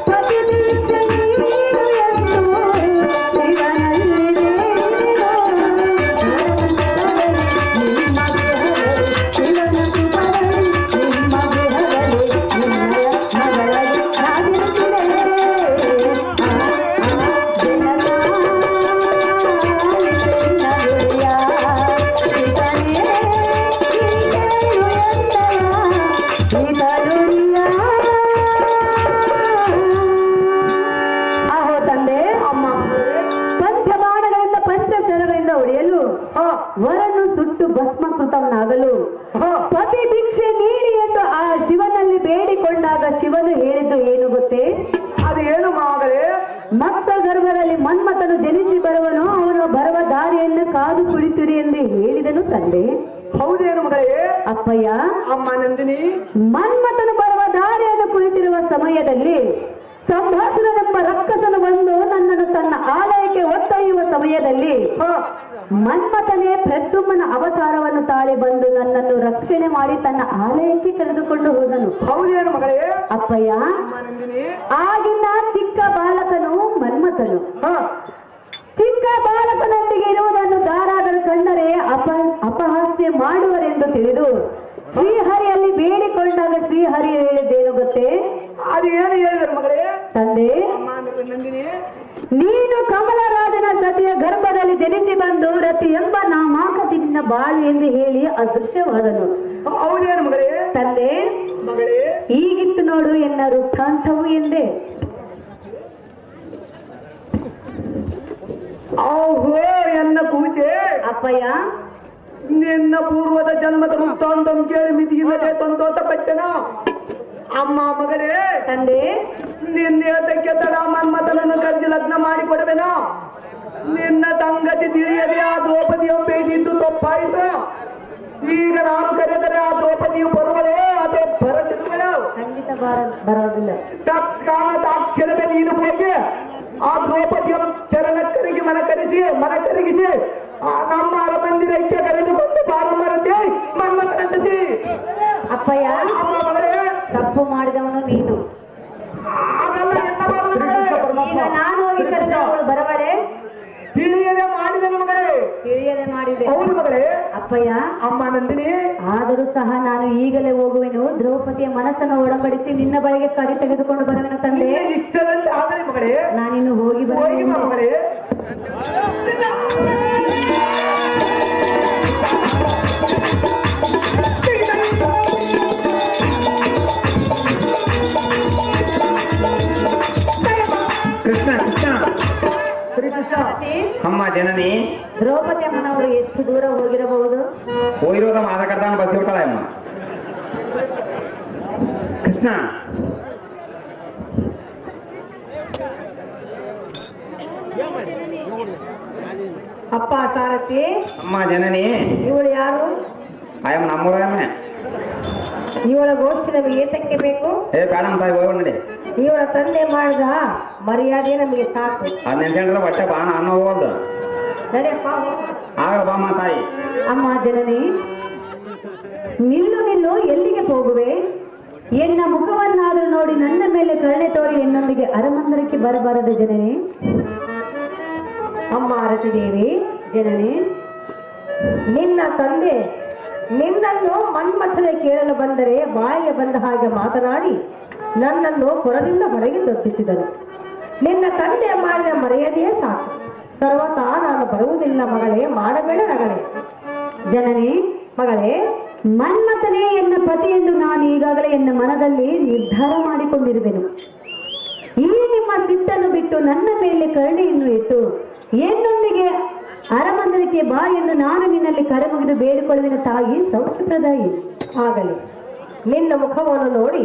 ಪತಿಭಿಕ್ಷೆ ನೀಡು ಎಂದು ಶಿವನಲ್ಲಿ ಆಹೋ ತಂದೆ, ಅಮ್ಮ ಪಂಚಬಾಣಗಳಿಂದ ಪಂಚಶರಗಳಿಂದ ಹೊಡೆಯಲು ವರನ್ನು ಸುಟ್ಟು ಭಸ್ಮಕೃತವನ್ನಾಗಲು ಪತಿ ಭಿಕ್ಷೆ ನೀಡಿ ಎಂದು ಆ ಶಿವನಲ್ಲಿ ಬೇಡಿಕೊಂಡಾಗ ಶಿವನು ಹೇಳಿದ್ದು ಏನು ಗೊತ್ತೇ? ಅದು ಏನು ಮಗಳೇ. ಮತ್ಸ ಗರ್ಭದಲ್ಲಿ ಮನ್ಮಥನು ಜನಿಸಿ ಬರುವನು, ಅವನು ಬರುವ ದಾರಿಯನ್ನು ಕಾದು ಕುಳಿತಿರಿ ಎಂದು ಹೇಳಿದನು ತಂದೆ. ಹೌದೇನು ಮಗಳೇ. ಅಪ್ಪಯ್ಯ, ಅಮ್ಮ ನಂದಿನಿ, ಮನ್ಮಥನು ಬರುವ ದಾರಿಯನ್ನು ಕುಳಿತಿರುವ ಸಮಯದಲ್ಲಿ ಸಂಭಾಷಣೆಂಬ ರಕ್ಕಸನು ಬಂದು ನನ್ನನ್ನು ತನ್ನ ಆಲಯಕ್ಕೆ ಒತ್ತೊಯ್ಯುವ ಸಮಯದಲ್ಲಿ ಮನ್ಮಥನೇ ಪ್ರದ್ಯುಮ್ನ ಅವತಾರವನ್ನು ತಾಳಿ ಬಂದು ನನ್ನನ್ನು ರಕ್ಷಣೆ ಮಾಡಿ ತನ್ನ ಆಲಯಕ್ಕೆ ಕರೆದುಕೊಂಡು ಹೋದನು. ಹೌದೇನು ಮಗಳೇ. ಅಪ್ಪಯ್ಯ, ಅಮ್ಮ ನಂದಿನಿ, ಆಗಿನ ಚಿಕ್ಕ ಬಾಲಕನು ಮನ್ಮಥನು ಚಿಕ್ಕ ಬಾಲಕನೊಂದಿಗೆ ಇರುವುದನ್ನು ದಾರಾದರು ಕಂಡರೆ ಅಪಹಾಸ್ಯ ಮಾಡುವರೆಂದು ತಿಳಿದು ಶ್ರೀಹರಿಯಲ್ಲಿ ಬೇಡಿಕೊಂಡಾಗ ಶ್ರೀಹರಿ ಹೇಳಿದ್ದೇನು ಗೊತ್ತೇ? ಅದು ಏನು ಹೇಳಿದರು ಮಗಳೇ. ತಂದೆ, ಅಮ್ಮ ನಂದಿನಿ, ನೀನು ಕಮಲರಾಜನ ಸತಿಯ ಗರ್ಭದಲ್ಲಿ ಜನಿಸಿ ಬಂದು ರತಿ ಎಂಬ ನಾಮಾಕತಿನಿಂದ ಬಾಳು ಎಂದು ಹೇಳಿ ಅದೃಶ್ಯವಾದನು. ಹೌದೇನು ಮಗಳೇ. ತಂದೆ, ಮಗಳೇ, ಈಗಿತ್ತು ನೋಡು ಎನ್ನ ವೃತ್ತಾಂತವು ಎಂದೆ. ಓಹೋ ಎನ್ನ ಕೂಚೆ. ಅಪ್ಪಯ್ಯ, ನಿನ್ನ ಪೂರ್ವದ ಜನ್ಮದ ವೃತ್ತಾಂತ ಕೇಳಿ ಮಿತಿಯಿಲ್ಲದೆ ಸಂತೋಷ ಪಟ್ಟೆನ. ಅಮ್ಮ ಮಗಳೇ, ತಂದೆ, ನಿನ್ನ ಅದಕ್ಕೆ ತಡ ಮನ್ಮಥನನ್ನು ಕರೆಸಿ ಲಗ್ನ ಮಾಡಿ ಕೊಡಬೇನ. ನಿನ್ನ ಸಂಗತಿ ತಿಳಿಯದೆ ಆ ದ್ರೌಪದಿಯ ಬೇದಿದ್ದು ತಪ್ಪಾಯಿತು. ಈಗ ನಾನು ಕರೆದರೆ ಆ ದ್ರೌಪದಿಯು ಬರುವಳೋ ಅಥವಾ ಬರದಿರುವಳೋ? ಖಂಡಿತ ಬರೋದಿಲ್ಲ. ತತ್ಕಾಲ ತಾಕ್ಷಣವೇ ನೀನು ಹೋಗಿ ಆ ದ್ರೌಪದಿಯ ಚರಣಕ್ಕರಿಗೆ ಮನ ಕರಗಿಸಿ ನಮ್ಮ ಅರಮಂದಿರಕ್ಕೆ ಕರೆದುಕೊಂಡು ಬಾರಮರತೆ ಮನ್ಮಥನಿಸಿ. ಅಪ್ಪಯ್ಯ, ಅಮ್ಮ ಮಗಳೇ, ತಪ್ಪು ಮಾಡಿದವನು ನೀನು. ಹಾಗಲ್ಲ ಎನ್ನ ಬರುವುದೇ. ಈಗ ನಾನು ಹೋಗಿ ಕರೆದವಳು ಬರವಳೆ? ತಿಳಿಯದೆ ಮಾಡಿದನು ಮಗಳೇ. ತಿಳಿಯದೆ ಮಾಡಿದೆ. ಹೌದು ಮಗಳೇ. ಅಪ್ಪಯ್ಯ, ಅಮ್ಮ ನಂದಿನಿ, ಆದರೂ ಸಹ ನಾನು ಈಗಲೇ ಹೋಗುವೆನು. ದ್ರೌಪದಿಯ ಮನಸ್ಸನ್ನು ಒಡಂಬಡಿಸಿ ನಿನ್ನ ಬಳಿಗೆ ಕರೆ ತೆಗೆದುಕೊಂಡು ಬರುವೆನು ತಂದೆ. ಇಷ್ಟದಂತೆ ಆದರೆ ಮಗಳೇ, ನಾನಿನ್ನು ಹೋಗಿ ಹೋಗಿ ಬರುವೆನು. ಮಗಳೇ. ಕೃಷ್ಣ ಕೃಷ್ಣ. ಶ್ರೀಕೃಷ್ಣ. ಅಮ್ಮ ಜನನಿ, ದ್ರೌಪದಿ ಅಮ್ಮನವರು ಎಷ್ಟು ದೂರ ಹೋಗಿರಬಹುದು? ಹೋಗಿರೋದ ಮಾದಕರ್ತಾನ ಬಸ್ ಬಿಟ್ಟಾಳೆ ಅಮ್ಮ. ಕೃಷ್ಣ, ಅಪ್ಪ ಸಾರಥಿ, ಅಮ್ಮ ಜನನಿ, ಇವಳು ಯಾರು? ಆಯಮ್ಮ ನಮ್ಮೂರಮ್ಮೆ. ಇವಳ ಗೋಷ್ಠಿ ನಮಗೆ ಏತಕ್ಕೆ ಬೇಕು? ಏ ಬೇಡಮ್ಮ ತಾಯಿ, ಹೋಗೋಣ ನಡಿ. ಇವಳ ತಂದೆ ಮಾಡಿದ ಮರ್ಯಾದೆ ನಮಗೆ ಸಾಕು. ಅದ್ ನೆನ್ಸ್ಕೊಂಡ್ರೆ ಹೊಟ್ಟೆ ಬಾಣ ಅನ್ನ ಹೋಗೋದು. ನಡೆಯಪ್ಪ. ಆಗಲ್ಲ ಬಾಮ್ಮ ತಾಯಿ. ಅಮ್ಮ ಜನನಿ, ನಿಲ್ಲು, ಎಲ್ಲಿಗೆ ಹೋಗುವೆ? ಎನ್ನ ಮುಖವನ್ನಾದರೂ ನೋಡಿ ನನ್ನ ಮೇಲೆ ಕರುಣೆ ತೋರಿ ಎನ್ನೊಂದಿಗೆ ಅರಮಂದಿರಕ್ಕೆ ಬರಬಾರದು ಜನನಿ. ಅಮ್ಮ ಆರತಿ ದೇವಿ, ಜನನಿ, ನಿನ್ನ ತಂದೆ ನಿನ್ನನ್ನು ಮನ್ಮಥನೆ ಕೇಳಲು ಬಂದರೆ ಬಾಯಿಗೆ ಬಂದ ಹಾಗೆ ಮಾತನಾಡಿ ನನ್ನನ್ನು ಹೊರದಿಂದ ಹೊರಗೆ ತಪ್ಪಿಸಿದರು. ನಿನ್ನ ತಂದೆ ಮಾಡಿದ ಮರ್ಯಾದೆಯೇ ಸಾಕು. ಸರ್ವತಾ ನಾನು ಬರುವುದಿಲ್ಲ ಮಗಳೇ, ಮಾಡಬೇಡ ರಗಳೇ. ಜನನಿ ಮಗಳೇ, ಮನ್ಮಥನೇ ಎನ್ನ ಪತಿ ಎಂದು ನಾನು ಈಗಾಗಲೇ ಎನ್ನ ಮನದಲ್ಲಿ ನಿರ್ಧಾರ ಮಾಡಿಕೊಂಡಿರುವೆನು. ಈ ನಿಮ್ಮ ಸಿಟ್ಟನ್ನು ಬಿಟ್ಟು ನನ್ನ ಮೇಲೆ ಕರುಣೆಯನ್ನು ಇಟ್ಟು ಎನ್ನೊಂದಿಗೆ ಅರಮಂದಿರಕ್ಕೆ ಬಾ ಎಂದು ನಾನು ನಿನ್ನಲ್ಲಿ ಕರೆ ಮುಗಿದು ಬೇಡಿಕೊಳ್ಳುವಿನ ತಾಯಿ ಸೌಖ್ಯಪ್ರದಾಯಿ. ಆಗಲಿ, ನಿನ್ನ ಮುಖವನ್ನು ನೋಡಿ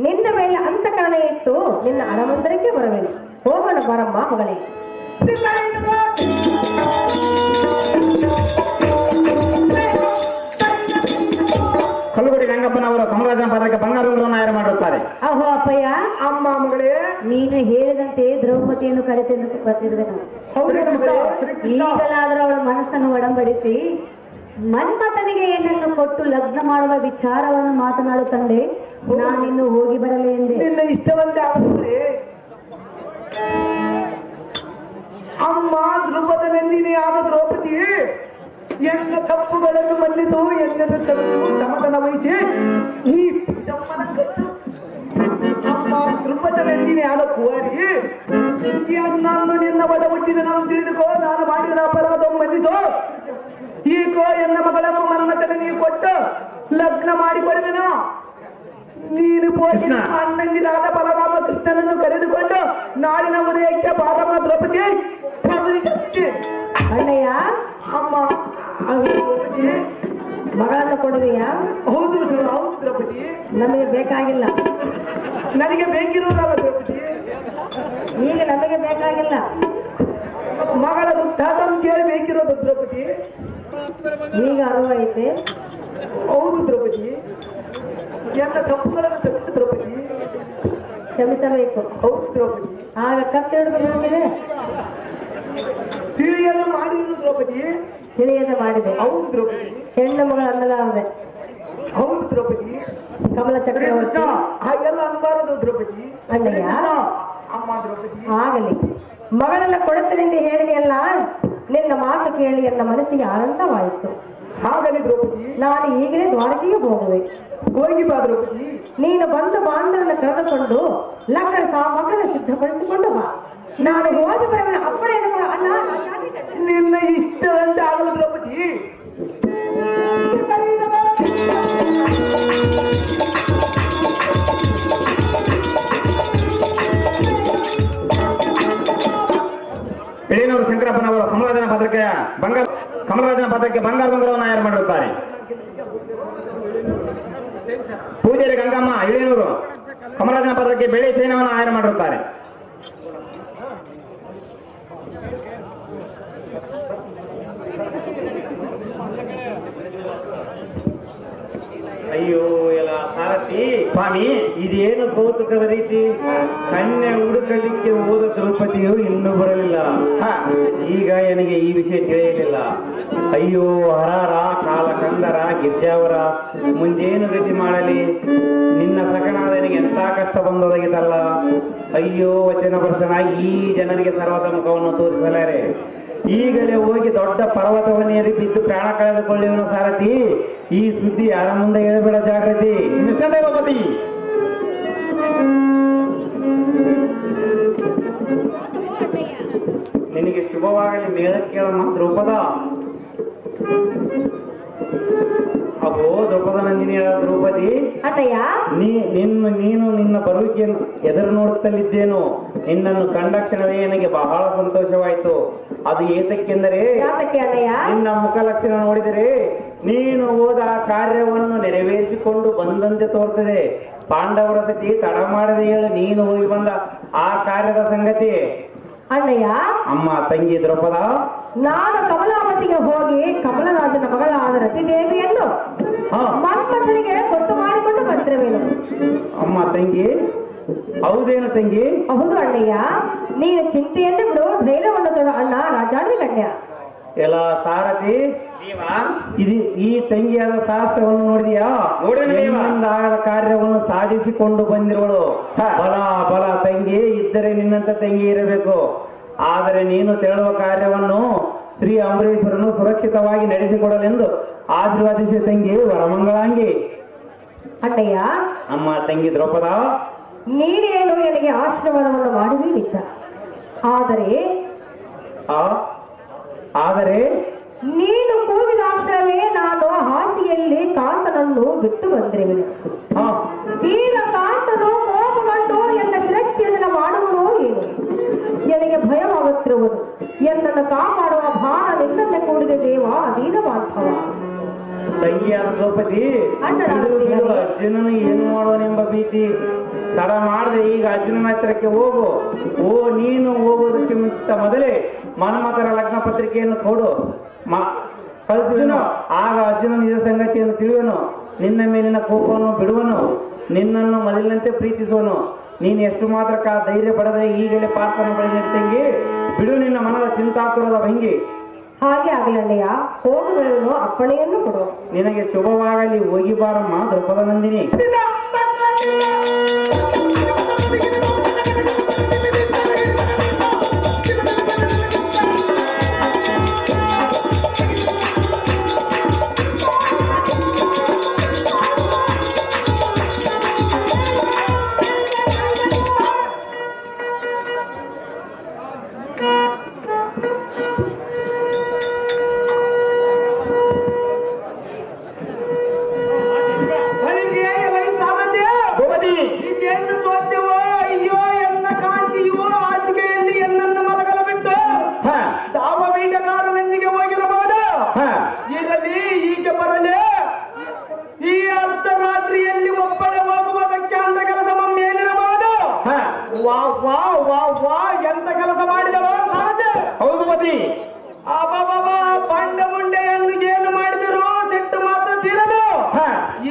ನಿನ್ನ ಮೇಲೆ ಅಂತಃಕರಣ ಇಟ್ಟು ನಿನ್ನ ಅರಮಂದಿರಕ್ಕೆ ಬರವೇನು. ಹೋಗೋಣ ಬರಮ್ಮ ಮಗಳೇ. ಕಲ್ಲುಗುಡಿ ರಂಗಪ್ಪನವರು ಕಮಲರಾಜನ ಪಾತ್ರಕ್ಕೆ ಬಂಗಾರವನ್ನು ಆಯ್ಕೆ ಮಾಡಿರುತ್ತಾರೆ. ಅಹೋ ಅಪ್ಪಯ್ಯ, ಅಮ್ಮ ಮಗಳೇ, ನೀನು ಹೇಳಿದಂತೆ ದ್ರೌಪದಿಯನ್ನು ಕರೆತೆಂದು ಬರ್ತಿರುವೆನು. ಈಗಲಾದರೂ ಅವಳ ಮನಸ್ಸನ್ನು ಒಡಂಬಡಿಸಿ ಮನ್ಮಥನಿಗೆ ಏನನ್ನು ಕೊಟ್ಟು ಲಗ್ನ ಮಾಡುವ ವಿಚಾರವನ್ನು ಮಾತನಾಡು ತಂದೆ. ನಾನಿನ್ನು ಹೋಗಿ ಬರಲೇ ಎಂದೆ. ನಿನ್ನ ಇಷ್ಟವಂತೆ ಆಗುತ್ತದೆ ಅಮ್ಮ. ಧ್ರುಪದನೆಂದಿನೇ ಆದ ದ್ರೌಪದಿ ಎನ್ನ ತಪ್ಪುಗಳನ್ನು ಮನ್ನಿಸು, ಎನ್ನನ್ನು ಕ್ಷಮಿಸು, ಸಮಾಧಾನ ವಹಿಸಿ ಈ ಜಮ್ಮನ ಕಚ್ಚು. ಅಮ್ಮ ಧ್ರುಪದನೆಂದಿನೇ ಆದ ಕುವರಿ, ಎನ್ನನ್ನು ನಿನ್ನ ಒಡ ಹುಟ್ಟಿದ ನಾವು ತಿಳಿದುಕೋ. ನಾನು ಮಾಡಿದ ಅಪರಾಧ ಮನ್ನಿಸು. ಈಗೋ ಎನ್ನ ಮಗಳಮ್ಮ ಮನ್ಮಥನ ನೀವು ಕೊಟ್ಟು ಲಗ್ನ ಮಾಡಿಕೊಡುವೆನು. ನೀನು ಪೋಷಿನ ಅಣ್ಣಂದಿರಾದ ಬಲರಾಮ ಕೃಷ್ಣನನ್ನು ಕರೆದುಕೊಂಡು ನಾಳಿನ ಉದಯಕ್ಕೆ ಬಾರಮ್ಮ ದ್ರೌಪದಿ. ಅಣ್ಣಯ್ಯ, ಅಮ್ಮ ದ್ರೌಪದಿ, ಮಗಳನ್ನು ಕೊಡುವೆಯಾ? ಹೌದು ಹೌದು ದ್ರೌಪದಿ, ನಮಗೆ ಬೇಕಾಗಿಲ್ಲ. ನನಗೆ ಬೇಕಿರುವುದಲ್ಲ ದ್ರೌಪದಿ. ಈಗ ನಮಗೆ ಬೇಕಾಗಿಲ್ಲ. ಮಗಳ ವೃತ್ತಾಂತ ಕೇಳಿ ಬೇಕಿರೋದು ದ್ರೌಪದಿ. ಈಗ ಅರಿವು ಐತೆ. ಹೌದು ದ್ರೌಪದಿ, ಎಲ್ಲ ತಪ್ಪುಗಳನ್ನು ಕ್ಷಮಿಸು ದ್ರೌಪದಿ. ಕ್ಷಮಿಸಬೇಕು. ಹೌದು ದ್ರೌಪದಿ. ಆಗ ಕತ್ತೆರಡು ಬಂದಿದೆ. ತಿಳಿಯನ್ನು ಮಾಡಿದ್ರು ದ್ರೌಪದಿ. ತಿಳಿಯದೆ ಮಾಡಿದೆ. ಹೌದು ದ್ರೌಪದಿ. ಹೆಣ್ಣು ಮಗಳ ಅನ್ನದಾಗಿದೆ. ಹೌದು ದ್ರೌಪದಿ. ಕಮಲ ಚಕ್ರವರ್ತಿ ಹಾಗೆಲ್ಲ ಅನ್ಬಾರದು ದ್ರೌಪದಿ. ಅಣ್ಣಯ್ಯ, ಅಮ್ಮ ದ್ರೌಪದಿ. ಆಗಲಿ. ಮಗಳನ್ನ ಕೊಡುತ್ತೇನೆಂದು ಹೇಳಿದೆಯಲ್ಲ, ನಿನ್ನ ಮಾತು ಕೇಳಿ ನನ್ನ ಮನಸ್ಸಿಗೆ ಆನಂದವಾಯಿತು. ಹಾಗಲಿ ದ್ರೌಪದಿ, ನಾನು ಈಗಲೇ ದ್ವಾರಕೆಗೆ ಹೋಗುವೆ. ಹೋಗಿ ಬಾ ದ್ರೌಪದಿ. ನೀನು ಬಂದು ಬಾಂಧವರನ್ನು ಕರೆದುಕೊಂಡು ಲಗ್ನ ಸಾಮಗ್ರನ ಸಿದ್ಧಪಡಿಸಿಕೊಂಡು ಬಾ. ನಾನು ಹೋಗಿ ಬರುವೆ. ಅಪ್ಪಣೆಯನ್ನು ಕೊಡು ಅಣ್ಣ. ನಿನ್ನ ಇಷ್ಟದಂತೆ ಆಗಲು ದ್ರೌಪದಿ. ಇಳಿನೂರು ಶಂಕರಪ್ಪನವರು ಕಮಲರಾಜನ ಪಾತ್ರಕ್ಕೆ ಬಂಗಾರ ಬಂಗಾರವನ್ನು ಆಯ್ಕೆ ಮಾಡಿರುತ್ತಾರೆ. ಪೂಜಾರಿ ಗಂಗಮ್ಮ ಇಳಿನೂರು ಕಮಲರಾಜನ ಪಾತ್ರಕ್ಕೆ ಬೆಳ್ಳಿ ಚೈನವನ್ನು ಆಯ್ಕೆ ಮಾಡಿರುತ್ತಾರೆ. ಅಯ್ಯೋ ಎಲ್ಲ ಸಾರಥಿ ಸ್ವಾಮಿ, ಇದೇನು ಕೌತುಕದ ರೀತಿ. ಕನ್ಯೆ ಹುಡುಕಲಿಕ್ಕೆ ಹೋದ ದ್ರೌಪದಿಯು ಇನ್ನೂ ಬರಲಿಲ್ಲ. ಈಗ ನನಗೆ ಈ ವಿಷಯ ತಿಳಿಯಲಿಲ್ಲ. ಅಯ್ಯೋ ಹರಾರ ಕಾಲಕಂದರ ಗಿರ್ಜಾವರ ಮುಂದೇನು ಗತಿ ಮಾಡಲಿ. ನಿನ್ನ ಸಕನಾದನಿಗೆ ಎಂತ ಕಷ್ಟ ಬಂದೊದಗಿದಲ್ಲ. ಅಯ್ಯೋ ವಚನ ಭ್ರಷ್ಟನಾಗಿ ಈ ಜನರಿಗೆ ಸರ್ವತ ಮುಖವನ್ನು ತೋರಿಸಲಾರೆ. ಈಗಲೇ ಹೋಗಿ ದೊಡ್ಡ ಪರ್ವತವನ್ನೇರಿ ಬಿದ್ದು ಪ್ರಾಣ ಕಳೆದುಕೊಳ್ಳುವನು ಸಾರಥಿ. ಈ ಸುದ್ದಿ ಯಾರ ಮುಂದೆ ಹೇಳಬೇಡ, ಜಾಗೃತಿ. ನಿತ್ಯದೇವಪತಿ ನಿನಗೆ ಶುಭವಾಗಲಿ. ಮೇಳ ಕೇಳಮ್ಮ ದ್ರೌಪದ. ಅಗೋ ದ್ರೌಪದ ನಂದಿನಿಯ ದ್ರೌಪದಿ, ಅಣ್ಣಯ್ಯ, ನೀನು ನಿನ್ನ ಬರುವಿಕೆಯನ್ನು ಎದುರು ನೋಡುತ್ತಲಿದ್ದೇನು. ನಿನ್ನನ್ನು ಕಂಡ ಕ್ಷಣವೇ ನನಗೆ ಬಹಳ ಸಂತೋಷವಾಯಿತು. ಅದು ಏತಕ್ಕೆಂದರೆ ಯಾತಕ್ಕೆ ಅಣ್ಣಯ್ಯ? ನಿನ್ನ ಮುಖ ಲಕ್ಷಣ ನೋಡಿದರೆ ನೀನು ಹೋದ ಕಾರ್ಯವನ್ನು ನೆರವೇರಿಸಿಕೊಂಡು ಬಂದಂತೆ ತೋರ್ತದೆ. ಪಾಂಡವರ ಸತಿ ತಡ ಮಾಡದೆ ಹೇಳು ನೀನು ಹೋಗಿ ಬಂದ ಆ ಕಾರ್ಯದ ಸಂಗತಿ. ಅಣ್ಣಯ್ಯ, ಅಮ್ಮ ತಂಗಿ ದ್ರೌಪದ, ನಾನು ಕಮಲಾವತಿಗೆ ಹೋಗಿ ಕಮಲರಾಜನ ಮಗಳಾದ ರತಿದೇವಿಯನ್ನು ಮನ್ಮಥನಿಗೆ ಗೊತ್ತು ಮಾಡಿಕೊಂಡು ಬಂದಿರುವೆನು. ಅಮ್ಮ ತಂಗಿ, ಹೌದೇನು ತಂಗಿ? ಹೌದು ಅಣ್ಣಯ್ಯ, ನೀನು ಚಿಂತೆಯನ್ನು ಬಿಡು, ಧೈರ್ಯವನ್ನು ತೊಡು ಅಣ್ಣ ರಾಜಾನಿ ಕನ್ಯ. ಎಲ್ಲ ಸಾರಥಿ, ಇದು ಈ ತಂಗಿಯಾದ ಸಾಹಸವನ್ನು ನೋಡಿದೆಯಾ? ಆಗದ ಕಾರ್ಯವನ್ನು ಸಾಧಿಸಿಕೊಂಡು ಬಂದಿರುವಳು. ಬಲ ಬಲ ತಂಗಿ ಇದ್ದರೆ ನಿನ್ನಂತ ತಂಗಿ ಇರಬೇಕು. ಆದರೆ ನೀನು ತೆರಳುವ ಕಾರ್ಯವನ್ನು ಶ್ರೀ ಅಂಬರೀಶ್ವರನ್ನು ಸುರಕ್ಷಿತವಾಗಿ ನಡೆಸಿಕೊಡಲೆಂದು ಆಶೀರ್ವಾದಿಸಿ ತಂಗಿ ವರಮಂಗಳಾಂಗಿ. ಅಣ್ಣಯ್ಯ, ಅಮ್ಮ ತಂಗಿ ದ್ರೌಪದ, ನೀನೇನು ನನಗೆ ಆಶೀರ್ವಾದವನ್ನು ಮಾಡುವೆ ನಿಜ. ಆದರೆ ನೀನು ಕೂಗಿದ ಕ್ಷಣವೇ ನಾನು ಹಾಸಿಗೆಯಲ್ಲಿ ಕಾಂತನನ್ನು ಬಿಟ್ಟು ಬಂದಿರುವೆ. ಈಗ ಕಾಂತನು ಕೋಪಗೊಂಡು ಎನ್ನ ಶಿರಚ್ಛೇದನ ಮಾಡುವನೋ ಏನು, ನನಗೆ ಭಯವಾಗುತ್ತಿರುವುದು. ಎನ್ನನ್ನು ಕಾಪಾಡುವ ಭಾರ ನಿನ್ನನ್ನೇ ಕೂಡಿದೆ ದೇವ, ಅಧೀನ ಮಾಧವ. ತಂಗಿಯಾದ ದ್ರೌಪದಿ, ಅರ್ಜುನನು ಏನು ಮಾಡೋನೆಂಬ ಭೀತಿ ತಡ ಮಾಡದೆ ಈಗ ಅರ್ಜುನನ ಹತ್ತಿರಕ್ಕೆ ಹೋಗು. ನೀನು ಹೋಗುವುದಕ್ಕಿಂತ ಮೊದಲೇ ಮನ್ಮಥರ ಲಗ್ನ ಪತ್ರಿಕೆಯನ್ನು ಕೊಡು, ಕಳಿಸುವನು. ಆಗ ಅರ್ಜುನ ನಿಜ ಸಂಗತಿಯನ್ನು ತಿಳಿಯುವನು, ನಿನ್ನ ಮೇಲಿನ ಕೋಪವನ್ನು ಬಿಡುವನು, ನಿನ್ನನ್ನು ಮೊದಲಿನಂತೆ ಪ್ರೀತಿಸುವನು. ನೀನು ಎಷ್ಟು ಮಾತ್ರ ಧೈರ್ಯ ಪಡೆದರೆ ಈಗಲೇ ಪಾರ್ಥನ ಬಳಿ ತಂಗಿ ಬಿಡು ನಿನ್ನ ಮನದ ಚಿಂತಾತುರದ ಭಂಗಿ. ಹಾಗೆ ಆಗಲಣ್ಣಯ್ಯ, ಹೋಗುವನು ಅಪ್ಪಣೆಯನ್ನು ಕೊಡು. ನಿನಗೆ ಶುಭವಾಗಲಿ, ಹೋಗಿ ಬಾರಮ್ಮ ದ್ರೌಪದ ನಂದಿನಿ. ಎಂತ ಕೆಲಸ ಮಾಡಿದವ ಸಾರಥಿ? ಹೌದು ಮತಿ. ಬಂಡ ಮುಂಡೆಯನ್ನು ಏನು ಮಾಡಿದರು ಸಿಟ್ಟು ಮಾತ್ರ ತೀರದು.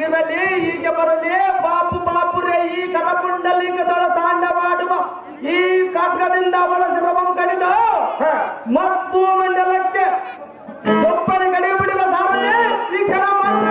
ಇರಲಿ, ಈಗ ಬರಲಿ, ಬಾಪುರೇ ಈ ಕರಪುಂಡಲಿಂಗದೊಳ ತಾಂಡವಾಡುವ ಈ ಖಡ್ಗದಿಂದ ಅವಳ ಶಿರವಂ ಕಡಿದ ಮಪ್ಪು ಮಂಡಲಕ್ಕೆ ಒಪ್ಪನೆ ಕಡಿದು ಬಿಡಿದ ಸಾರಥಿ. ಈ ಕ್ಷಣ ಮಾತ್ರ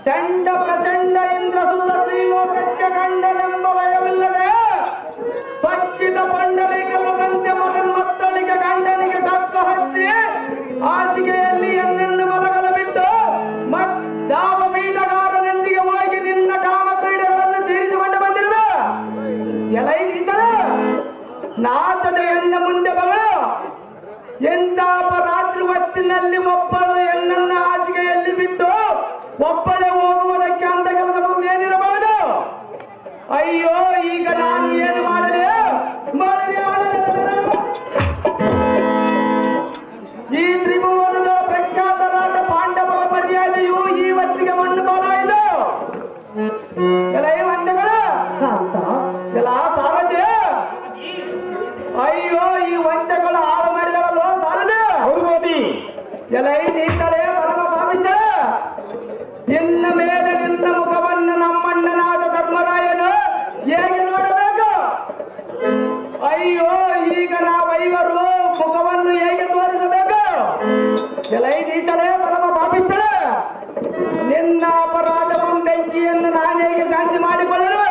ಚಂಡ ಪ್ರಚಂಡ ಇಂದ್ರ ಸುತ್ತ ತ್ರಿಲೋಕಕ್ಕೆ ಕಂಡನೆಂಬ ಭಯವಿಲ್ಲದೆ ಸಕ್ಕಿದ ಪಂಡರಿಕಲದಂತೆ ಮಗನ್ಮತ್ತಳಿಗೆ ಗಂಡನಿಗೆ ಡಕ್ಕ ಹಚ್ಚಿ ಹಾಸಿಗೆಯಲ್ಲಿ ಎನ್ನೆನ್ನು ಮಲಗಲು ಬಿಟ್ಟು ಯಾವ ಮೀಟಗಾರನೊಂದಿಗೆ ಹೋಗಿ ನಿನ್ನ ಕಾಮ ಕ್ರೀಡೆಗಳನ್ನು ತೀರಿಸಿಕೊಂಡು ಬಂದಿರುವೆ. ಎಲೈ ನಿಂತಳು ನಾಚದೆ ಎನ್ನ ಮುಂದೆ ಬಗಳು ಎಂತಾಪ ರಾತ್ರಿ ಹೊತ್ತಿನಲ್ಲಿ ಒಬ್ಬಳು ಎನ್ನನ್ನ ಹಾಸಿಗೆಯಲ್ಲಿ ಬಿಟ್ಟು ಒಬ್ಬಳೆ ಹೋಗುವುದಕ್ಕೆ ಅಂತ ಕೆಲಸ ಏನಿರಬಹುದು. ಅಯ್ಯೋ, ಈಗ ನಾನು ಏನು ಮಾಡಲಿ? ಈ ತ್ರಿಭುವನದ ಪ್ರಖ್ಯಾತರಾದ ಪಾಂಡವರ ಮರ್ಯಾದೆಯು ಇವತ್ತಿಗೆ ಮಣ್ಣು ಪಾಲಾಯಿತು. ಎಲ್ಲ ಈ ವಂಚಗಳು ಎಲ್ಲ ಸಾರಥಿ. ಅಯ್ಯೋ, ಈ ವಂಚಗಳು ಹಾಳು ಮಾಡಿದವಲ್ಲ ಸಾರಥಿ. ಹೌದು ಮತಿ. ಎಲ್ಲ ಈ ಕಡೆ ಪರಮ ಭಾವಿಸಿದ ಇನ್ನ ಮೇಲೆ ನಿನ್ನ ಮುಖವನ್ನು ನಮ್ಮಣ್ಣನಾದ ಧರ್ಮರಾಯನು ಹೇಗೆ ನೋಡಬೇಕು? ಅಯ್ಯೋ, ಈಗ ನಾವೈವರು ಮುಖವನ್ನು ಹೇಗೆ ತೋರಿಸಬೇಕು? ಎಲೈ ನೀತಳೆ ಪರಮ ಪಾಪಿಸ್ತಳೆ, ನಿನ್ನ ಅಪರಾಧವ ಬೆಂಕಿಯನ್ನು ನಾನು ಹೇಗೆ ಶಾಂತಿ ಮಾಡಿಕೊಳ್ಳಲು?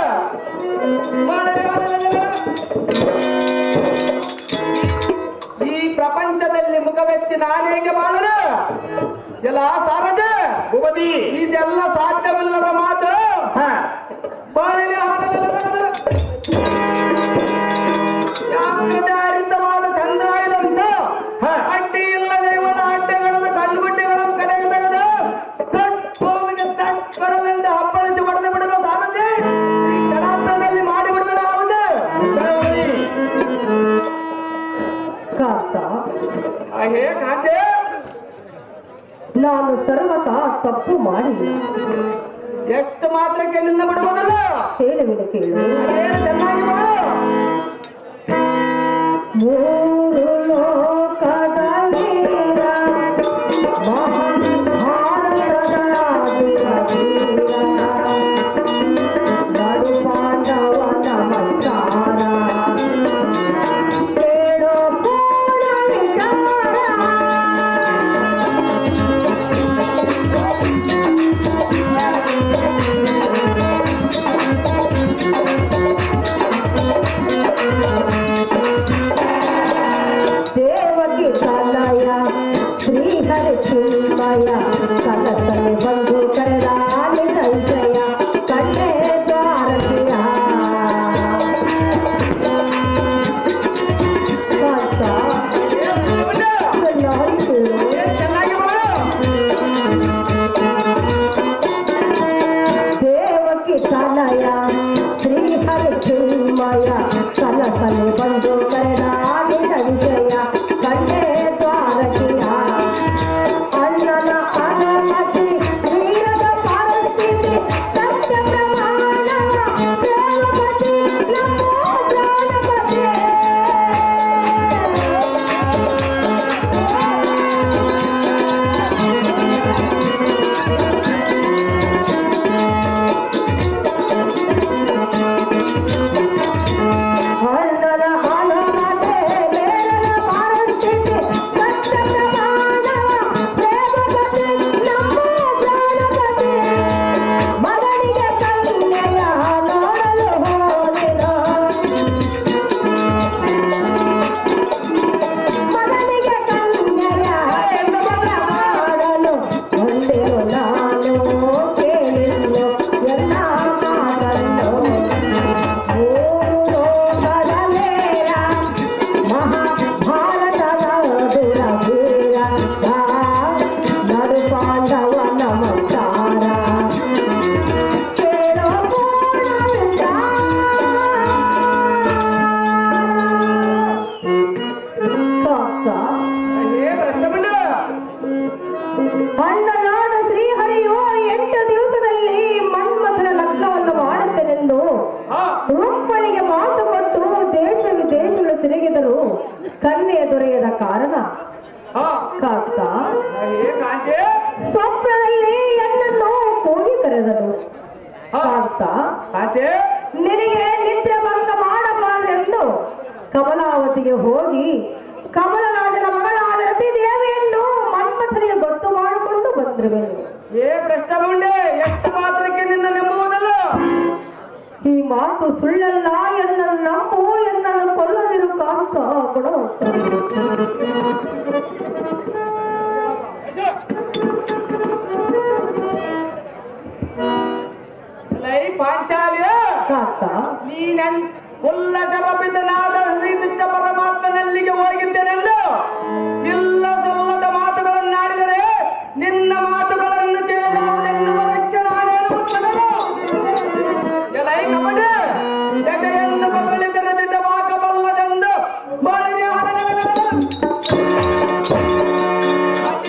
ಈ ಪ್ರಪಂಚದಲ್ಲಿ ಮುಖವೆತ್ತಿ ನಾನೇಗೆ ಮಾಡಲು? ಎಲ್ಲ ಸಾರದೆ ಭೂಪತಿ, ಇದೆಲ್ಲ ಸಾಧ್ಯವಿಲ್ಲದ ಮಾತು. ಹರಿತವಾದ ಚಂದ್ರಾಯದಂತ ಅಡ್ಡಿ ಇಲ್ಲದೆ ಇವನ ಅಡ್ಡೆಗಳ ಕಣ್ಣುಗುಡ್ಡೆಗಳನ್ನು ಕಡೆಗೆ ತೆಗೆದು ತಟ್ಟೆಂದು ಹಬ್ಬಳಿಸಿ ಹೊಡೆದು ಬಿಡುವ ಸಾರಥಿ ಈ ಕ್ಷಣಾಂತರದಲ್ಲಿ ಮಾಡಿಬಿಡುವುದು ಹೌದು. ಕಾಂತೆ, ನಾನು ಸರ್ವತಾ ತಪ್ಪು ಮಾಡಿಲ್ಲ. ಎಷ್ಟು ಮಾತ್ರಕ್ಕೆ ನಿನ್ನ ಬಿಡುವುದಲ್ಲ? ಹೇಳುವಿನ ಕೇಳು. ಚೆನ್ನಾಗಿ ಮಾಡು. ಮೂರು ಲೋಕದ ವೀರ, ಮಹಾಭಾರತದ ದೇವಕಿ ತನಯ ಶ್ರೀಹರಿ ಚಿನ್ಮಯ ಕನಸಲ್ಲಿ ಬಂದು ಕರೆದ ನಿಜಯ ಕಣ್ಣೆ ದ್ವಾರಕಿಯ ದೇವಕಿ ತನಯ ಶ್ರೀಹರಿ ಚಿನ್ಮಯ ಕನಸಲ್ಲಿ ಬಂದು ಕರೆದ ನಿಜಯ ಕಣ್ಣೆ ದ್ವಾರಕಿಯ ಅಣ್ಣನ ಅನುಮತಿ ವೀರದ ಪರಿಸ್ಥಿತಿ ಸತ್ಯ ಪ್ರಮಾಣ ಪ್ರೇಮಪತಿ ನಮೋ ಪ್ರಾಣಪತಿ ಅಣ್ಣನ ಅನುಮತಿ ಬೇರದ ಪರಿಸ್ಥಿತಿ ಸತ್ಯ ಪ್ರಮಾಣ ಪ್ರೇಮಪತಿ ನಮೋ ಪ್ರಾಣಪತಿ ಮಗನಿಗೆ ಕನ್ಯೆಯ ನೋಡಲು ಹೋಗಿದ ಮಗನಿಗೆ ಕನ್ಯೆಯ ಮಾಡಲು ಒಂದೇನು ನಾನು ಕೇಳಿದ್ದು ಎಲ್ಲ ಮಾತನ್ನು ಭೂಲೋಕದಲ್ಲೇರ ಮಹಾಭಾರತದ ದುರವೀರ ನಡು ಪಾಂಡವ ನಮಸ್ಕಾರ ಕೇಳೋ ಪೂರ್ಣವಿಲ್ಲ ಅಣ್ಣನಾದ ಶ್ರೀಹರಿಯು 8 ದಿವಸದಲ್ಲಿ ಮನ್ಮಥನ ಲಗ್ನವನ್ನು ಮಾಡುತ್ತೇನೆಂದು ರುಕ್ಮಣಿಗೆ ಮಾತು ಕೊಟ್ಟು ದೇಶ ವಿದೇಶಗಳು ತಿರುಗಿದರು ಕನ್ಯೆ ದೊರೆಯದ ಕಾರಣ ಕಾಕ ಸ್ವಪ್ನದಲ್ಲಿ ಎನ್ನನ್ನು ಕೂಗಿ ಕರೆದನು ಕಾಕ ನಿನಗೆ ನಿದ್ರೆ ಭಂಗ ಮಾಡಬಾರದೆಂದು ಕಮಲಾವತಿಗೆ ಹೋಗಿ ಕಮಲರಾಜನ ಮಗಳಾದ ರತಿದೇವಿಯನ್ನು ಮನ್ಮಥನಿಗೆ ಗೊತ್ತು ಮಾಡಿಕೊಂಡು ಬಂದಿರುವೆನು. ಭ್ರಷ್ಟಮುಂಡೆ ಎಷ್ಟು ಮಾತ್ರಕ್ಕೆ ನಿನ್ನ ನಂಬುವುದಲ್ಲ? ಈ ಮಾತು ಸುಳ್ಳಲ್ಲ, ಎನ್ನನ್ನು ನಂಬು, ಎನ್ನನ್ನು ಕೊಲ್ಲದಿರು ಕಾಂತ ಕೊಡುವಂತ ಪಾಂಚಾಲಿಯ ಕಾಂತ ನೀನನ್ ಉಲ್ಲ ಜರಪಿತನಾದ ಶ್ರೀಕೃಷ್ಣ ಪರಮಾತ್ಮನಲ್ಲಿಗೆ ಹೋಗಿದ್ದೇನೆಂದು ಇಲ್ಲ ಸಲ್ಲದ ಮಾತುಗಳನ್ನಾಡಿದರೆ ನಿನ್ನ ಮಾತುಗಳನ್ನು ಕೇಳುವುದೆನ್ನುವುದಕ್ಕೆ ನಾನೇನು ಉತ್ತಮನು? ಎಲೈ ಕಪಟ, ಜಗವನ್ನು ಬಗಳಿದರೆ ದಿಟವಾಗಬಲ್ಲದೆಂದು ಬಾಳಿಗೆ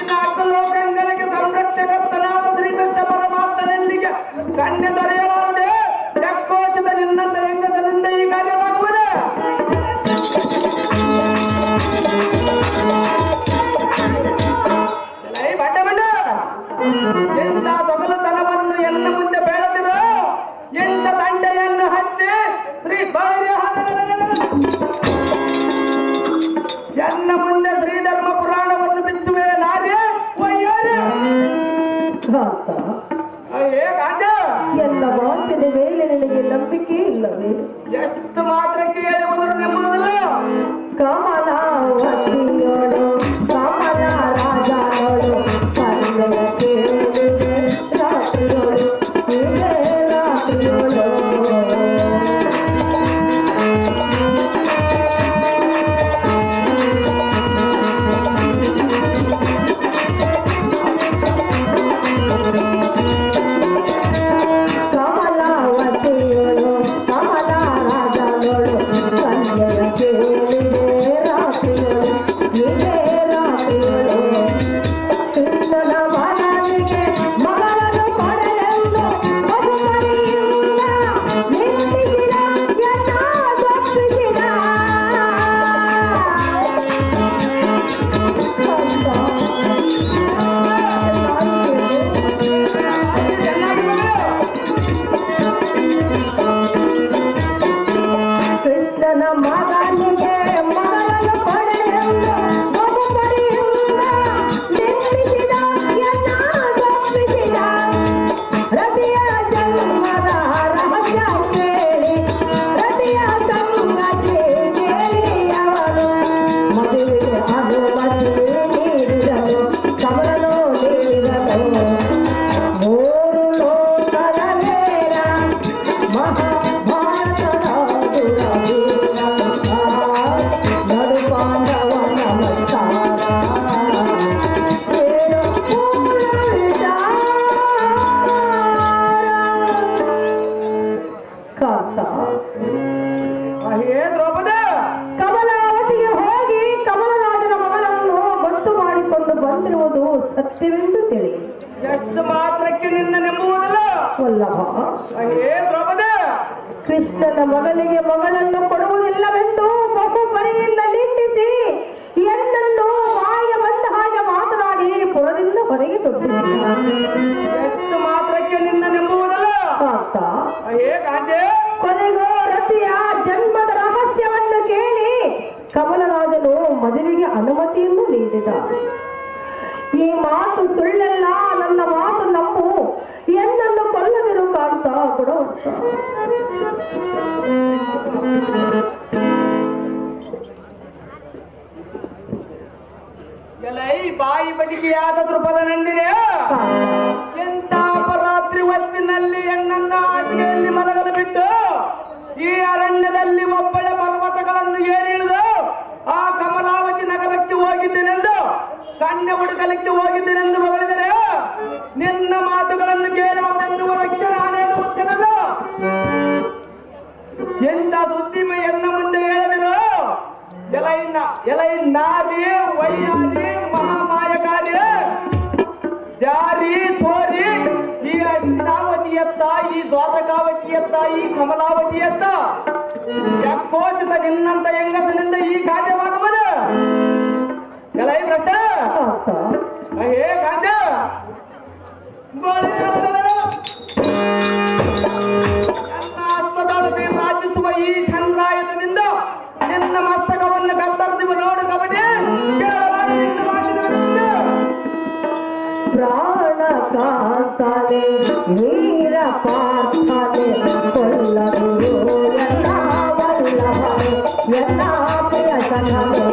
14 ಲೋಕಗಳಿಗೆ ಸಂರಕ್ಷಕರ್ತನಾದ ಶ್ರೀಕೃಷ್ಣ ಪರಮಾತ್ಮನಲ್ಲಿಗೆ ಕನ್ಯೆ ದೊರೆಯಲಾರದೆ ತೆಕ್ಕೋಚಿತ ನಿನ್ನಂತ ಹೆಂಗಸರಿಂದ ಈ ಕಾರ್ಯವಾಗುವುದೇ? ಬಡ್ಡ ಬಡ್ಡ ಎಂತ ತೊಗಲುತನವನ್ನು ಎನ್ನ ಮುಂದೆ ಬೇಡದಿರೋ, ಎಂತ ದಂಡೆಯನ್ನು ಹಚ್ಚಿ ಶ್ರೀ ಬಾರ್ಯ ಎನ್ನ ಮುಂದೆ ಶ್ರೀಧರ್ಮ ಪುರಾಣವನ್ನು ಬಿಚ್ಚುವೆ ನಾರ್ಯ ವಯ್ಯಾರ್ಯ. ಕಾಂತ ಹೇಗಾದ ಎಲ್ಲ ಮಾತಿನ ಮೇಲೆ ನಿನಗೆ ನಂಬಿಕೆ ಇಲ್ಲವೇ? ಎಷ್ಟು ಮಾತ್ರಕ್ಕೆ ಹೇಳುವುದರು ನೆಮ್ಮದಿಲ್ಲ. ಕಮಲಾವತಿಯೋಳು ಕಮಲ ರಾಜನೋಳು ಕನ್ನಡ ಕೇಳಿದೆ ರಾತ್ರಿಯೋಳು ಇದೇ ರಾತ್ರಿಯೋಳು ಕಮಲಾವತಿಯೋಳು ಕಮಲ ರಾಜನೋಳು ಕನ್ನಡ ಕೇಳಿದೆ ರಾತ್ರಿಯೋಳು ಇದೇ ಸತ್ಯವೆಂದು ತಿಳಿ. ಎಷ್ಟು ಮಾತ್ರಕ್ಕೆ ನಿನ್ನ ನೆಂಬುವುದಿಲ್ಲ ವಲ್ಲಭ, ಹೇ ದ್ರೌಪದಿ, ಕೃಷ್ಣನ ಮಗನಿಗೆ ಮಗಳನ್ನು ಕೊಡುವುದಿಲ್ಲವೆಂದು ಬಹು ಪರಿಯಿಂದ ನಿಂದಿಸಿ ಎನ್ನನ್ನು ಬಾಯ ಬಂದ ಹಾಗೆ ಮಾತನಾಡಿ ಪುರದಿಂದ ಹೊರಗೆ ತೊಟ್ಟಿದ್ದಾರೆ. ಎಷ್ಟು ಮಾತ್ರಕ್ಕೆ ನಿನ್ನ ನೆಂಬುವುದಿಲ್ಲ ಕಾಂತ, ಹೇ ಕಾಂತೆ, ಕೊನೆಗೂ ರತಿಯ ಜನ್ಮದ ರಹಸ್ಯವನ್ನು ಕೇಳಿ ಕಮಲರಾಜನು ಮದುವೆಗೆ ಅನುಮತಿಯನ್ನು ನೀಡಿದ. ಈ ಮಾತು ಸುಳ್ಳೆಲ್ಲ, ನನ್ನ ಮಾತು ನಂಬು, ಎನ್ನನ್ನು ಕೊಲ್ಲದಿರು ಕಾಂತ ಕೊಡುವಂತ. ಎಲೈ ಬಾಯಿ ಬಡಿಕೆಯಾದ ದೃಪದ ನಂದಿರೆ, ಎಂತ ಅಪರಾತ್ರಿ ಹೊತ್ತಿನಲ್ಲಿ ಹೆಣ್ಣನ್ನ ಹಾಸಿಗೆಯಲ್ಲಿ ಮಲಗಲು ಬಿಟ್ಟು ಈ ಅರಣ್ಯದಲ್ಲಿ ಒಬ್ಬಳೆ ಪರ್ವತಗಳನ್ನು ಏರಿಳಿದು ಆ ಕಮಲಾವತಿ ನಗರಕ್ಕೆ ಹೋಗಿದ್ದೇನೆಂದು, ಕನ್ಯೆ ಹುಡುಕಲಿಕ್ಕೆ ಹೋಗಿದ್ದೇನೆಂದು ಹೊಗಳಿದರೆ ನಿನ್ನ ಮಾತುಗಳನ್ನು ಕೇಳಿ ಅವರೆನ್ನುವುದಕ್ಕೆ ನಾನೇನು ಮುಚ್ಚನಲ್ಲ. ಎಂತ ಸುದ್ದಿ ಎನ್ನ ಮುಂದೆ ಹೇಳಿದರು. ಎಲೈ ನಾರಿ ವೈಯಾರಿ ಮಹಾಮಾಯಕಾರಿ ಜಾರಿ ಚೋರಿ, ಈ ಅಷ್ಟಾವತಿಯತ್ತ, ಈ ದ್ವಾರಕಾವತಿಯತ್ತ, ಈ ಕಮಲಾವತಿಯತ್ತ ಯಾಕೋಚಿತ ನಿನ್ನಂತ ಹೆಂಗಸನಿಂದ ಈ ಕಾರ್ಯವಾಗುವುದು. ಎಲೈ ಭ್ರಷ್ಟ, ಹೇ ಕಾಂತ, ನನ್ನ ಹಸ್ತದೊಳಗೆ ರಾಜಿಸುವ ಈ ಚಂದ್ರಾಯುಧದಿಂದ ನಿನ್ನ ಮಸ್ತಕವನ್ನು ಕತ್ತರಿಸುವ ನೋಡು ಕಬಡ್ಡಿ. ಪ್ರಾಣ ಕಾಂತನೆ ವೀರ ಪಾರ್ಥನೆ ಕೊಲ್ಲದಿರು ಎಲ್ಲ ವಲ್ಲಭನೆ ಎಲ್ಲ ಪ್ರಿಯತನನೆ.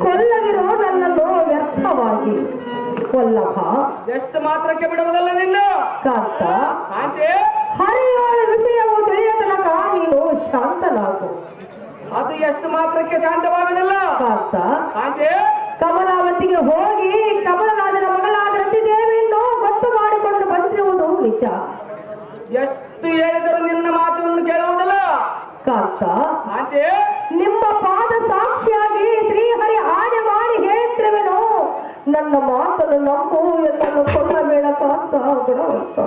ಕೊಲ್ಲದಿರೋ ನನ್ನನ್ನು ವ್ಯರ್ಥವಾಗಿ ವಲ್ಲಭ. ಎಷ್ಟು ಮಾತ್ರಕ್ಕೆ ಬಿಡುವುದಲ್ಲ ನಿನ್ನ ಕಾಂತ, ಕಾಂತೆ, ಹರಿಯೋಳ ವಿಷಯವು ತಿಳಿಯ ತನಕ ನೀನು ಶಾಂತನಾಗು. ಅದು ಎಷ್ಟು ಮಾತ್ರಕ್ಕೆ ಶಾಂತವಾಗುವುದಿಲ್ಲ ಕಾಂತ, ಕಾಂತೆ. ಕಮಲಾವತಿಗೆ ಹೋಗಿ ಕಮಲರಾಜನ ಮಗಳಾದ ರತಿದೇವಿಯನ್ನು ಗೊತ್ತು ಮಾಡಿಕೊಂಡು ಬಂದಿರುವುದು ನಿಜ. ಎಷ್ಟು ಹೇಳಿದರೂ ನಿನ್ನ ಮಾತನ್ನು ಕೇಳುವುದಿಲ್ಲ ಕಾಂತ. ಕಾಂತೆ, ನಿಮ್ಮ ಪಾದ ಸಾಕ್ಷಿಯಾಗಿ ಶ್ರೀಹರಿ ಆಣೆ ಮಾಡಿ ಹೇಳುತ್ತಿರುವೆನು, ನನ್ನ ಮಾತನ್ನು ನಂಬು, ಎಲ್ಲನ್ನು ಕೊಲ್ಲಬೇಡ ಕಾಂತ ಗುಣವಂತ.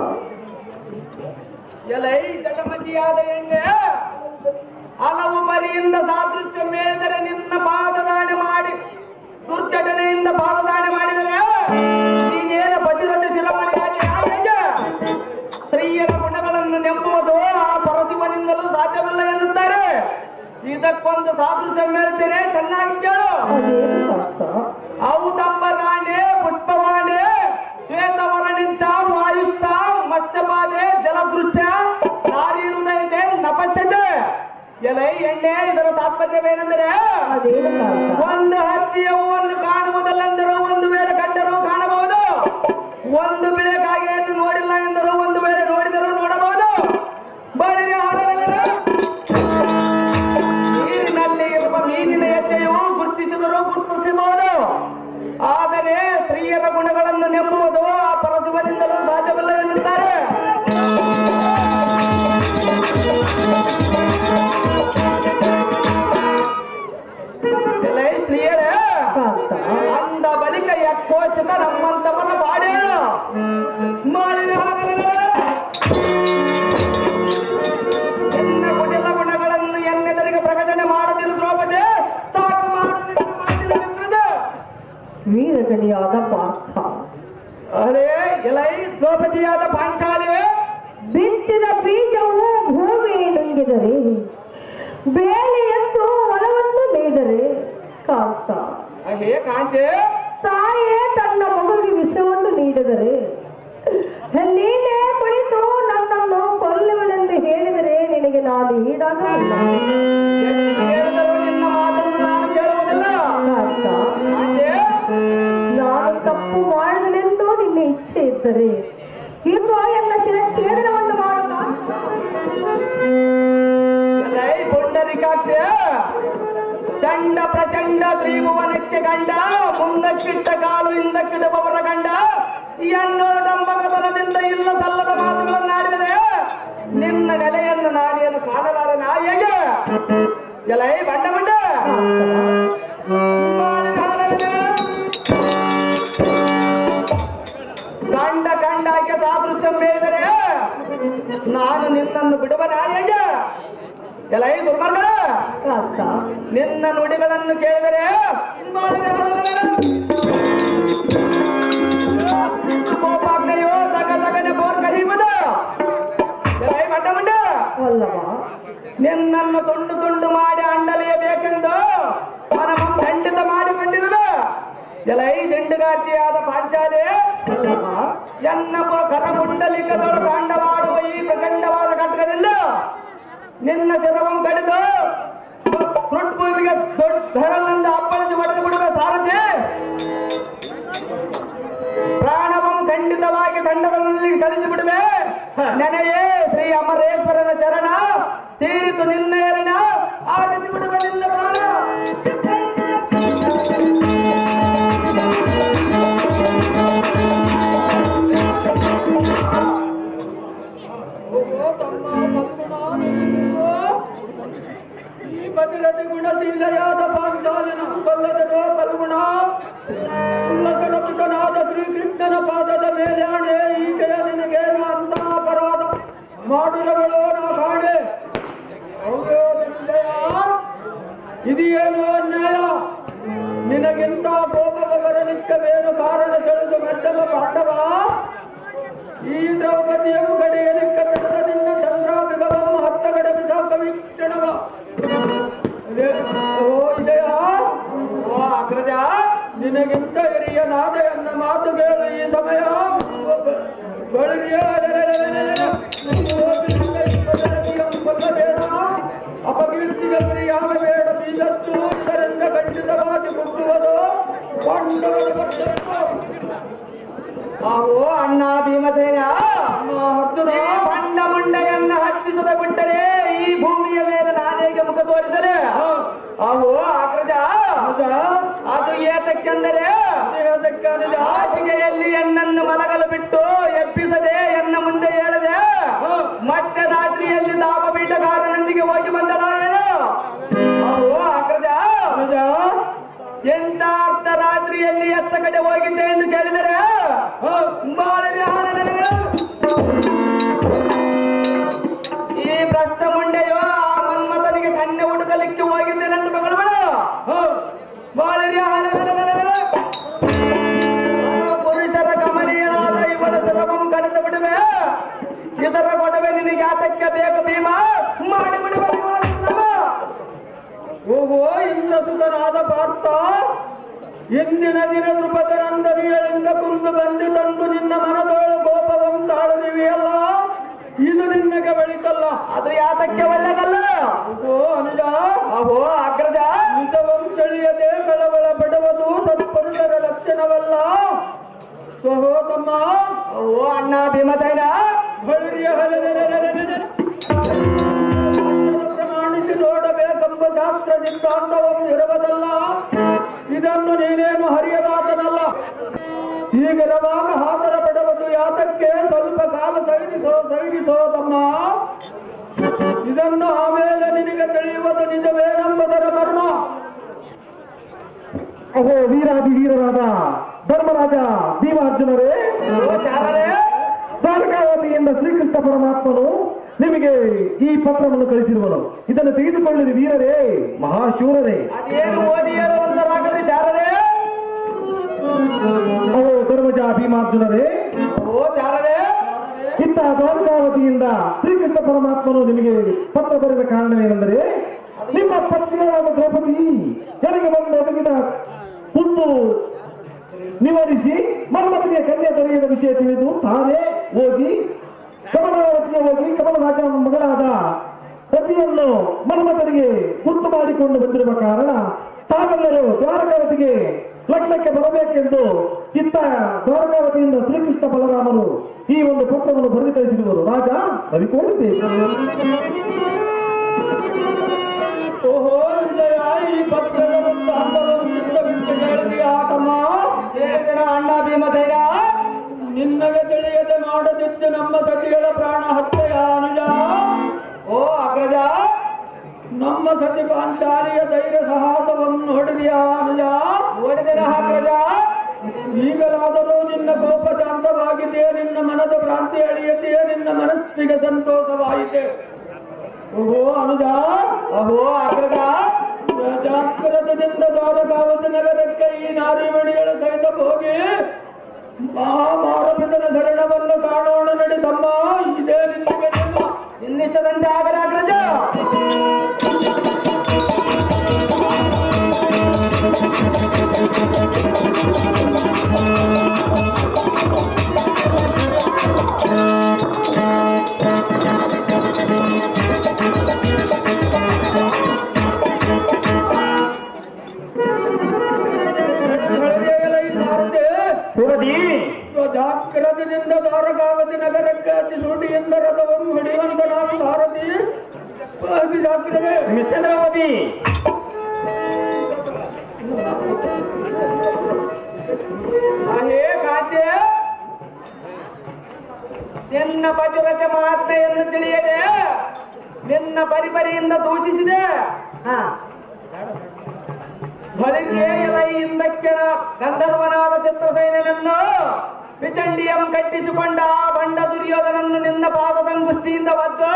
ಎಲೈ ಜಗಮತಿಯಾದ ಎಣ್ಣೆ, ಹಲವು ಬರಿಯಿಂದ ಸಾದೃಶ್ಯ ಮೇಲಿದರೆ ನಿನ್ನ ಪಾದದಾಣೆ ಮಾಡಿ ದುರ್ಚಟನೆಯಿಂದ ಪಾದದಾಣೆ ಮಾಡಿದರೆ ನೀನೇನ ಭದ್ರತೆ ಶಿರಮಣಿಯಾಗಿ ಸ್ತ್ರೀಯರ ಗುಣಗಳನ್ನು ನೆಂಬುವುದು ಆ ಪರಶಿವನಿಂದಲೂ ಸಾಧ್ಯವಿಲ್ಲ ಎನ್ನುತ್ತಾರೆ. ಇದಕ್ಕೊಂದು ಸಾದೃಶ್ಯ ಮೇಳ್ತೇನೆ, ಚೆನ್ನಾಗಿ ಕೇಳು. ಔದಂಬರಾಣೆ, ಪುಷ್ಪವಾಣೆ, ಶ್ವೇತವರ್ಣಿಂಚ ವಾಯುಸ್ಥ ಮತ್ಸ್ಯಪಾದೆ ಜಲದೃಶ್ಯ ನಾರಿ ಹೃದಯತೆ ನಪಸ್ಯತೆ. ಎಲೈ ಎಣ್ಣೆ, ಇದರ ತಾತ್ಪರ್ಯವೇನೆಂದರೆ ಒಂದು ಹತ್ತಿಯ ಹೂವನ್ನು ಕಾಣುವುದಲ್ಲಂದರೂ ಒಂದು ವೇಳೆ ಕಂಡರೂ ಕಾಣಬಹುದು, ಒಂದು ಬೆಳೆಕಾಗೆಯನ್ನು ನೋಡಿಲ್ಲ ಎಂದರೂ ಒಂದು ವೇಳೆ ನೋಡಿದರೂ ನೋಡಬಹುದು. ಬಳಿಗೆ ನೀರಿನಲ್ಲಿ ಇರುವ ವೀರಗಣಿಯಾದ ಪಾರ್ಥ. ಅರೇ ಎಲೈ ದ್ರೌಪದಿಯಾದ ಪಾಂಚಾಲಿ, ಬಿತ್ತಿದ ಬೀಜವು ಭೂಮಿ ನುಂಗಿದರೆ, ಬೇಲಿ ಎದ್ದು ಹೊಲವನ್ನು ನೇಯ್ದರೆ ಕಾಂತ. ಹೇ ಕಾಂತೆ, ತಾಯೇ ತನ್ನ ಮಗುವಿಗೆ ವಿಷವನ್ನು ನೀಡಿದರೆ, ನೀನೇ ಕುಳಿತು ನನ್ನನ್ನು ಕೊಲ್ಲುವನೆಂದು ಹೇಳಿದರೆ ನಿನಗೆ ನಾನು ಈಡಾಗಲಿಲ್ಲ. ಹೇಳಿದರೂ ನಿನ್ನ ಮಾತನ್ನು ನಾನು ಕೇಳುವುದಿಲ್ಲ. ಕಾಂತ, ಕಾಂತೆ, ನಾನು ತಪ್ಪು ಮಾಡಿದನೆಂದು ನಿನ್ನ ಇಚ್ಛೆ ಇದ್ದರೆ ಇಂದು ಎಲ್ಲ ಶಿರಚ್ಛೇದನವನ್ನು ಮಾಡ. ಎಲೈ ಪುಂಡರಿಕಾಕ್ಷ, ಚಂಡ ಪ್ರಚಂಡ ತ್ರಿಭುವನಕ್ಕೆ ಗಂಡ, ಮುಂದಕ್ಕಿಟ್ಟ ಕಾಲು ಹಿಂದಕ್ಕಿಡುವವರ ಗಂಡ, ಎನ್ನೋ ಡಂಬಕತನದಿಂದ ಇಲ್ಲ ಸಲ್ಲದ ಮಾತುಗಳನ್ನಾಡಿದರೆ ನಿನ್ನ ನೆಲೆಯನ್ನು ನಾನೇನು ಕಾಣಲಾರನ ಹೇಗೆ? ಎಲೈ ಬಂಡ ಬಂಡ, ಗಂಡ ಕಂಡಾಕೆ ಸಾದೃಶ್ಯ ಮೇದರೆ ನಾನು ನಿನ್ನನ್ನು ಬಿಡುವನ ಹೇಗೆ? ಎಲೈ ದುರ್ಮಾರ್ಗ, ಕಾಂತ, ನಿನ್ನ ನುಡಿಗಳನ್ನು ಕೇಳಿದರೆ ಕೋಪಾಗ್ನೆಯೋ ತಗ ತಗನೆ ಬೋರ್ ಕರೆಯುವುದು. ಎಲೈ ಬಂಡ ಬಂಡ, ವಲ್ಲಭ, ನಿನ್ನನ್ನು ತುಂಡು ತುಂಡು ಮಾಡಿ ಅಂಡಲಿಯಬೇಕೆಂದು ಮನಮ ಖಂಡಿತ ಮಾಡಿಕೊಂಡಿರುವೆ. ಎಲೈ ದಿಂಡುಗಾರ್ತಿಯಾದ ಪಾಂಚಾಲಿ, ವಲ್ಲಭ, ಎನ್ನ ಕರಗುಂಡಲಿಕದೊಳು ಕಾಂಡ ಮಾಡುವ ಈ ಪ್ರಚಂಡವಾದ ಘಟಕದಿಂದ ನಿನ್ನ ಶಿರವಂ ಕಡಿದು ದೊಡ್ಡ ಭೂಮಿಗೆ ದೊಡ್ಡ ಬೆರಳಿನಿಂದ ಅಪ್ಪಳಿಸಿ ಹೊಡೆದು ಬಿಡುವ ಸಾರಥಿ. ಪ್ರಾಣವಂ ಖಂಡಿತವಾಗಿ ದಂಡಗಳಲ್ಲಿ ಕಳಿಸಿ ಬಿಡುವೆ. ನೆನೆಯೇ ಶ್ರೀ ಅಮರೇಶ್ವರನ ಚರಣ, ತೀರಿತು ನಿನ್ನ ಎರಣ, ಆರಿಸಿ ಬಿಡುವ ನಿನ್ನ ಪ್ರಾಣ. ಈ ಬದಲದ ಗುಣಶೀಲೆಯಾದ ಪಾಂಚಾಲಿನ ಕೊಲ್ಲದನೋ ಕಲ್ಗುಣ, ಉಲ್ಲಸನ ಪುಟನಾದ ಶ್ರೀಕೃಷ್ಣನ ಪಾದದ ಮೇಲೆ ಆಣೆ, ಈಕೆಯ ನಿನಗೇನು ಅಂತ ಅಪರಾಧ ಮಾಡಿರವಳೋ ನಾ ಕಾಣೆ. ಹೌದೋ ನಿಂದೆಯ, ಇದೇನು ಅನ್ಯಾಯ? ನಿನಗಿಂತ ಕೋಪವ ಬರಲಿಕ್ಕವೇನು ಕಾರಣ ತಿಳಿದು ಮೆಟ್ಟಲ ಪಾಂಡವ. ಈ ದ್ರೌಪದಿಯ ಮುಗಡೆಯಲಿಕ್ಕ ಬಿಡದ ನಿನ್ನ ಚಂದ್ರಾಭಿಗವಮ್ಮ ಹತ್ತ ಕಡೆ ಬಿಸಾಕ ವೀಕ್ಷಣವ. ಓ ಇದೆಯ, ಓ ಅಗ್ರಜ, ನಿನಗಿಂತ ಹಿರಿಯನಾದೆ ಅನ್ನ ಮಾತು ಕೇಳು ಈ ಸಮಯ. ಅಪಕೀರ್ತಿಗೆ ಗುರಿಯಾಗಬೇಡ, ಬೀಜತ್ತು ಇದರಿಂದ ಖಂಡಿತವಾಗಿ ಮುಟ್ಟುವುದು ಓ ಅಣ್ಣ ಭೀಮಸೇನ, ಬಂಡ ಮುಂಡೆಯನ್ನ ಹತ್ತಿಸದ ಬಿಟ್ಟರೆ ಈ ಭೂಮಿಯ ಮೇಲೆ ನಾನೇಗೆ ಮುಖ ತೋರಿಸಲೇ? ಅವು ಅಗ್ರಜ, ಅದು ಏತಕ್ಕೆಂದರೆ ಹಾಸಿಗೆಯಲ್ಲಿ ಎನ್ನನ್ನು ಮಲಗಲು ಬಿಟ್ಟು ಎಬ್ಬಿಸದೆ ಎನ್ನ ಮುಂದೆ ಹೇಳದೆ ಮತ್ತೆ ರಾತ್ರಿಯಲ್ಲಿ ದಾವಬೀಟಗಾರನೊಂದಿಗೆ ಹೋಗಿ ಬಂದಳ ಏನು? ಅವು ಅಗ್ರಜ, ಎಂತ ಅರ್ಥ ರಾತ್ರಿಯಲ್ಲಿ ಎತ್ತ ಕಡೆ ಹೋಗಿದ್ದೆ ಎಂದು ಕೇಳಿದರೆ ಈ ಭ್ರಷ್ಟ ಮುಂಡೆಯೋ ಆ ಮನ್ಮಥನಿಗೆ ಕನ್ಯೆ ಹುಡುಕಲಿಕ್ಕೆ ಹೋಗಿದ್ದೇನೆಂದು ಮಗಳು ಪುರುಷರ ಕಮನೀಯನಾದ ಇವಳ ಸರ್ವಂ ಕಡಿದು ಬಿಡುವೆ. ಇದರ ಕೊಡವೆ ನಿನಗೆ ಆತಕ್ಕೆ ಬೇಕು ಭೀಮ, ಮಾಡಿಬಿಡುವ. ಓಹೋ ಇಂದ್ರಸುತನಾದ ಪಾರ್ಥ, ಇಂದಿನ ದಿನ ನೃಪತರಂದರಿಯರಿಂದ ಕುಂದು ಬಂದು ತಂದು ನಿನ್ನ ಮನದೋಳು ಕೋಪವಂ ತಾಳುದಿವೆಯಲ್ಲ, ಇದು ನಿನ್ನಗೆ ಬೆಳಿತಲ್ಲ, ಅದು ಯಾತಕ್ಕೆ ಒಳ್ಳೆದಲ್ಲ. ಓ ಅನುಜ, ಅಹೋ ಅಗ್ರಜ, ನಿಜವಂ ತಿಳಿಯದೆ ಕಳವಳ ಪಡುವುದು ಸತ್ಪುರುಷರ ಲಕ್ಷಣವಲ್ಲ. ಸ್ವಹೋ ತಮ್ಮ, ಓ ಅಣ್ಣ ಭೀಮಸೇನ, ಪ್ರಮಾಣಿಸಿ ನೋಡಬೇಕೆಂಬ ಶಾಸ್ತ್ರ ಸಿದ್ಧಾಂತವಂ ಇರುವುದಲ್ಲ. ಇದನ್ನು ನೀನೇನು ಹರಿಯದಾತನಲ್ಲ. ಹೀಗಿರುವಾಗ ಹಾದರ ಪಡುವುದು ಯಾತಕ್ಕೆ? ಸ್ವಲ್ಪ ಕಾಲ ಸೈನಿಸೋ ತಮ್ಮ. ಇದನ್ನು ಆಮೇಲೆ ನಿನಗೆ ತಿಳಿಯುವುದು ನಿಜವೇನೆಂಬುದರ ಮರ್ಮ. ಅಹೋ ವೀರಾದಿ ವೀರರಾದ ಧರ್ಮರಾಜ ಭೀಮಾರ್ಜುನರೇ, ದ್ವಾರಕಾವತಿಯಿಂದ ಶ್ರೀಕೃಷ್ಣ ಪರಮಾತ್ಮನು ನಿಮಗೆ ಈ ಪತ್ರವನ್ನು ಕಳಿಸಿರುವನು. ಇದನ್ನು ತೆಗೆದುಕೊಳ್ಳಿರಿ ವೀರರೇ, ಮಹಾಶೂರರೇ. ಅದೇನು ಓದಿ ಹೇಳುವಂತರಾಗಲಿ ಚಾರರೇ. ಓ ಧರ್ಮಜ ಭೀಮಾರ್ಜುನರೇ, ಓ ಜಾರರೇ, ಇಂಥ ದ್ವಾರಕಾವತಿಯಿಂದ ಶ್ರೀಕೃಷ್ಣ ಪರಮಾತ್ಮನು ನಿಮಗೆ ಪತ್ರ ಬರೆದ ಕಾರಣವೇನೆಂದರೆ, ನಿಮ್ಮ ಪತ್ನಿಯಾದ ದ್ರೌಪದಿ ನನಗೆ ಬಂದು ಒದಗಿದ ಕುಂದು ನಿವಾರಿಸಿ ಮನ್ಮಥನಿಗೆ ಕನ್ಯೆ ದೊರೆಯದ ವಿಷಯ ತಿಳಿದು ತಾನೇ ಹೋಗಿ ಕಮಲಾವತಿಗೆ ಹೋಗಿ ಕಮಲರಾಜನ ಮಗಳಾದ ಪತಿಯನ್ನು ಮನ್ಮಥನಿಗೆ ಗುರ್ತು ಮಾಡಿಕೊಂಡು ಬಂದಿರುವ ಕಾರಣ ತಾವೆಲ್ಲರೂ ದ್ವಾರಕಾವತಿಗೆ ಲಗ್ನಕ್ಕೆ ಬರಬೇಕೆಂದು ಇತ್ತ ದ್ವಾರಕಾವತಿಯಿಂದ ಶ್ರೀಕೃಷ್ಣ ಬಲರಾಮರು ಈ ಒಂದು ಪತ್ರವನ್ನು ಬರೆದು ಕಳಿಸಿರುವರು. ರಾಜ ರವಿಕೋಟಿದೆ. ಓಹೋ ವಿಜಯ, ಈ ಪತ್ರದ ವೃತ್ತಾಂತವನ್ನು ಬಿಟ್ಟು ಹೇಳಿದೆಯಾ ತಮ್ಮ? ಹೇಳಿದೆನ ಅಣ್ಣ ಭೀಮಸೇನ? ನಿನ್ನಗೆ ತಿಳಿಯದೆ ಮಾಡದಿದ್ದು ನಮ್ಮ ಸತಿಗಳ ಪ್ರಾಣ ಹತ್ಯೆಯ ನಿಜ. ಓ ಅಗ್ರಜ, ನಮ್ಮ ಸತಿ ಪಾಂಚಾಲಿಯ ಧೈರ್ಯ ಸಾಹಸವನ್ನು ಹೊಡೆದಿಯಾ ನಿಜ? ಓಡಿದೆನ ಅಗ್ರಜ? ಈಗಲಾದರೂ ನಿನ್ನ ಕೋಪ ಶಾಂತವಾಗಿದೆಯೇ? ನಿನ್ನ ಮನದ ಭ್ರಾಂತಿ ಅಳಿಯದೆಯೇ? ನಿನ್ನ ಮನಸ್ಸಿಗೆ ಸಂತೋಷವಾಯಿತೆ? ಓಹೋ ಅನುಜ, ಅಹೋ ಅಗ್ರಜ, ಜಾಗ್ರತದಿಂದ ದ್ವಾರಕಾವತಿ ನಗರಕ್ಕೆ ಈ ನಾರಿಮಣಿಗಳ ಸಹಿತ ಹೋಗಿ ಮಹಾಮಾರಪಿತನ ಶರಣವನ್ನು ಕಾಣೋಣ ನಡಿ ತಮ್ಮ. ಇದೇ ನಿನಗೆ ಇನ್ನಿಷ್ಟದಂತೆ ಆಗದ ಅಗ್ರಜ. ಜಾಗ್ರತದಿಂದ ದ್ವಾರಕಾವತಿ ನಗರಕ್ಕೆ ಅತಿ ಸುಡಿಯಿಂದ ರಥವನ್ನು ಹಿಡಿಯುವಂತ ನಾವು ಸಾರಥಿ ಜಾಗ್ರತೆ ಚಂದ್ರಾವತಿ ಹೇ ಖಾದ್ಯ, ನಿನ್ನ ಪತಿವ್ರತೆ ಮಹಾತ್ಮೆಯನ್ನು ತಿಳಿಯದೆ ನಿನ್ನ ಪರಿಪರಿಯಿಂದ ದೂಷಿಸಿದೆ. ಬಳಿಕೆ ಎಲೆಯಿಂದಕ್ಕೆ ಗಂಧರ್ವನಾದ ಚಿತ್ರಸೇನನನ್ನು ಪಿಚಂಡಿಯಂ ಕಟ್ಟಿಸಿಕೊಂಡ ಆ ಬಂಡ ದುರ್ಯೋಧನನ್ನು ನಿನ್ನ ಪಾದದಂಗುಷ್ಟಿಯಿಂದ ಒದ್ದು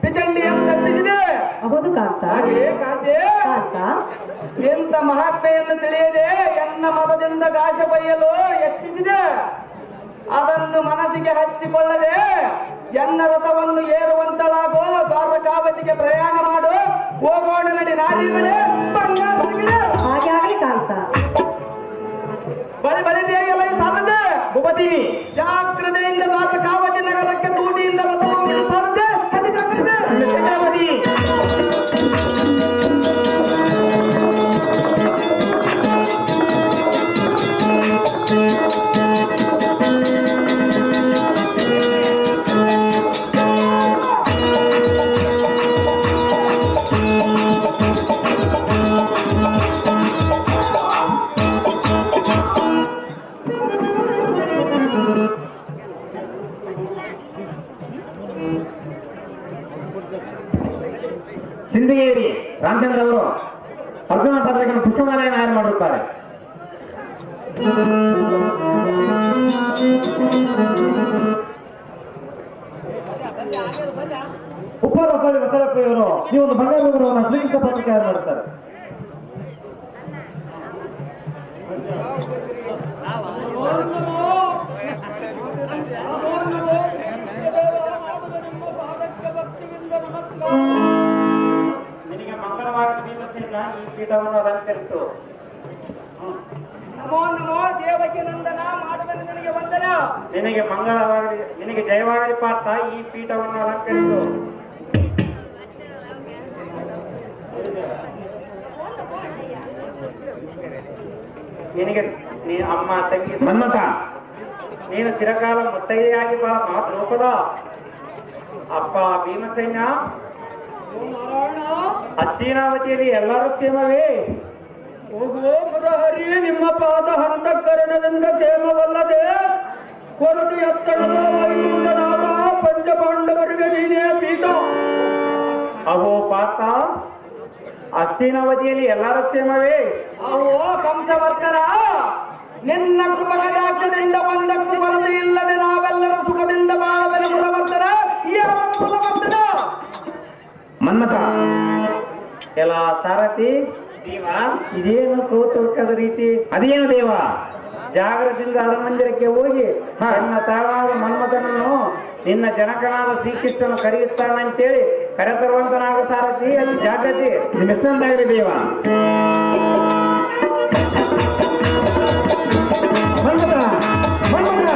ಪಿಚಂಡಿಯಂ ತಪ್ಪಿಸಿದೆ. ಹೌದು ಕಾಂತ. ಹಾಗೆ ಕಾಂತೆ, ಕಾಂತ, ಇಂಥ ಮಹಾತ್ಮೆಯನ್ನು ತಿಳಿಯದೆ ಎನ್ನ ಮತದಿಂದ ಗಾಜ ಬೈಯಲು ಯತ್ನಿಸಿದೆ. ಅದನ್ನು ಮನಸ್ಸಿಗೆ ಹಚ್ಚಿಕೊಳ್ಳದೆ ಎನ್ನ ರಥವನ್ನು ಏರುವಂತಳಾಗೋ, ದ್ವಾರಕಾವತಿಗೆ ಪ್ರಯಾಣ ಮಾಡು, ಹೋಗೋಣ ನಡಿ ನಾರಿಮಣೆ. ಹಾಗೆ ಆಗಲಿ ಕಾಂತ. ಬಳಿ ಬಳಿದೆಯಲ್ಲ ಈ ಸಾಧನೆ. ಭೂಪತಿ ಜಾಗ್ರತೆಯಿಂದ ದ್ವಾರಕಾವತಿ ನಗರಕ್ಕೆ ದೂಟಿಯಿಂದ ರಥವನ್ನು ಸಾಧನೆ. ಚಂದ್ರಾವತಿ ಸಿಂದಗೇರಿ ರಾಮಚಂದ್ರ ಅವರು ಅರ್ಜುನ ಪತ್ರಕ್ಕೆ ಪುಷ್ಪಮಾಲೆಯನ್ನು ಆಯ್ಕೆ ಮಾಡಿರುತ್ತಾರೆ. ಉಪರಸಾಳಿ ಬಸವಪ್ಪಯ್ಯವರು ಈ ಒಂದು ಬಂಗಾರ ಉಂಗುರವನ್ನು ಶ್ರೀಕೃಷ್ಣ ಪತ್ರಕ್ಕೆ ಆಯ್ಕೆ ಮಾಡುತ್ತಾರೆ. ನಿನಗೆ ಮಂಗಳವಾರದ ಭೀಮಸೇನ ಈ ಪೀಠವನ್ನು ಅಲಂಕರಿಸು. ನಮೋ ನಮೋ ದೇವಕ್ಕೆ ನಂದನ, ಮಾಡುವೆನು ನಿನಗೆ ವಂದನ. ನಿನಗೆ ಮಂಗಳವಾಗಲಿ, ನಿನಗೆ ಜಯವಾಗಲಿ ಪಾರ್ಥ, ಈ ಪೀಠವನ್ನು ಅಲಂಕರಿಸು. ನಿನಗೆ ಅಮ್ಮ ತಂಗಿ ಮನ್ಮಥ ನೀನು ಚಿರಕಾಲ ಮುತ್ತೈದೆಯಾಗಿ ಬಾ ದ್ರೌಪದ. ಅಪ್ಪ ಭೀಮಸೇನ, ಹಸ್ತಿನಾವತಿಯಲ್ಲಿ ಎಲ್ಲರೂ ಕ್ಷೇಮವೇ? ಓಹೋ ಮುರಹರಿ, ನಿಮ್ಮ ಪಾದ ಹಂತಕರಣದಿಂದ ಕ್ಷೇಮವಲ್ಲದೆ ಕೊರತೆ ಎತ್ತಡದ ವೈಕುಂಠನಾದ ಪಂಚಪಾಂಡವರಿಗೆ ನೀನೇ ಪೀಠ. ಅಹೋ ಪಾರ್ಥ, ಹಸ್ತಿನಾವತಿಯಲ್ಲಿ ಎಲ್ಲರೂ ಕ್ಷೇಮವೇ? ಅವೋ ಕಂಸವರ್ಧನ, ನಿನ್ನ ಕೃಪಕಟಾಕ್ಷದಿಂದ ಒಂದಕ್ಕೂ ಕೊರತೆ ಇಲ್ಲದೆ ನಾವೆಲ್ಲರೂ ಸುಖದಿಂದ ಬಾಳಬೆಲೆ ಮುರವರ್ಧನ. ಯಾವ ಮುರವರ್ಧನ? ಮನ್ಮಥ ಎಲ್ಲ ಸಾರಥಿ, ಇದೇನು ಸೋತುಕದ ರೀತಿ? ಅದೇನು ದೇವ? ಜಾಗ್ರತೆಯಿಂದ ಅರಮಂದಿರಕ್ಕೆ ಹೋಗಿ ತನ್ನ ತಾಳಾದ ಮನ್ಮಥನನ್ನು ನಿನ್ನ ಜನಕನಾದ ಶ್ರೀಕೃಷ್ಣನು ಕರೆಯುತ್ತಾನಂತೇಳಿ ಕರೆತರುವಂತನಾಗ ಸಾರಥಿ ಅದು ಜಾಗೃತಿ. ನಿಮ್ಮೆಷ್ಟೊಂದಾಗ್ರಿ ದೇವ. ಮನ್ಮಥ ಮನ್ಮಥ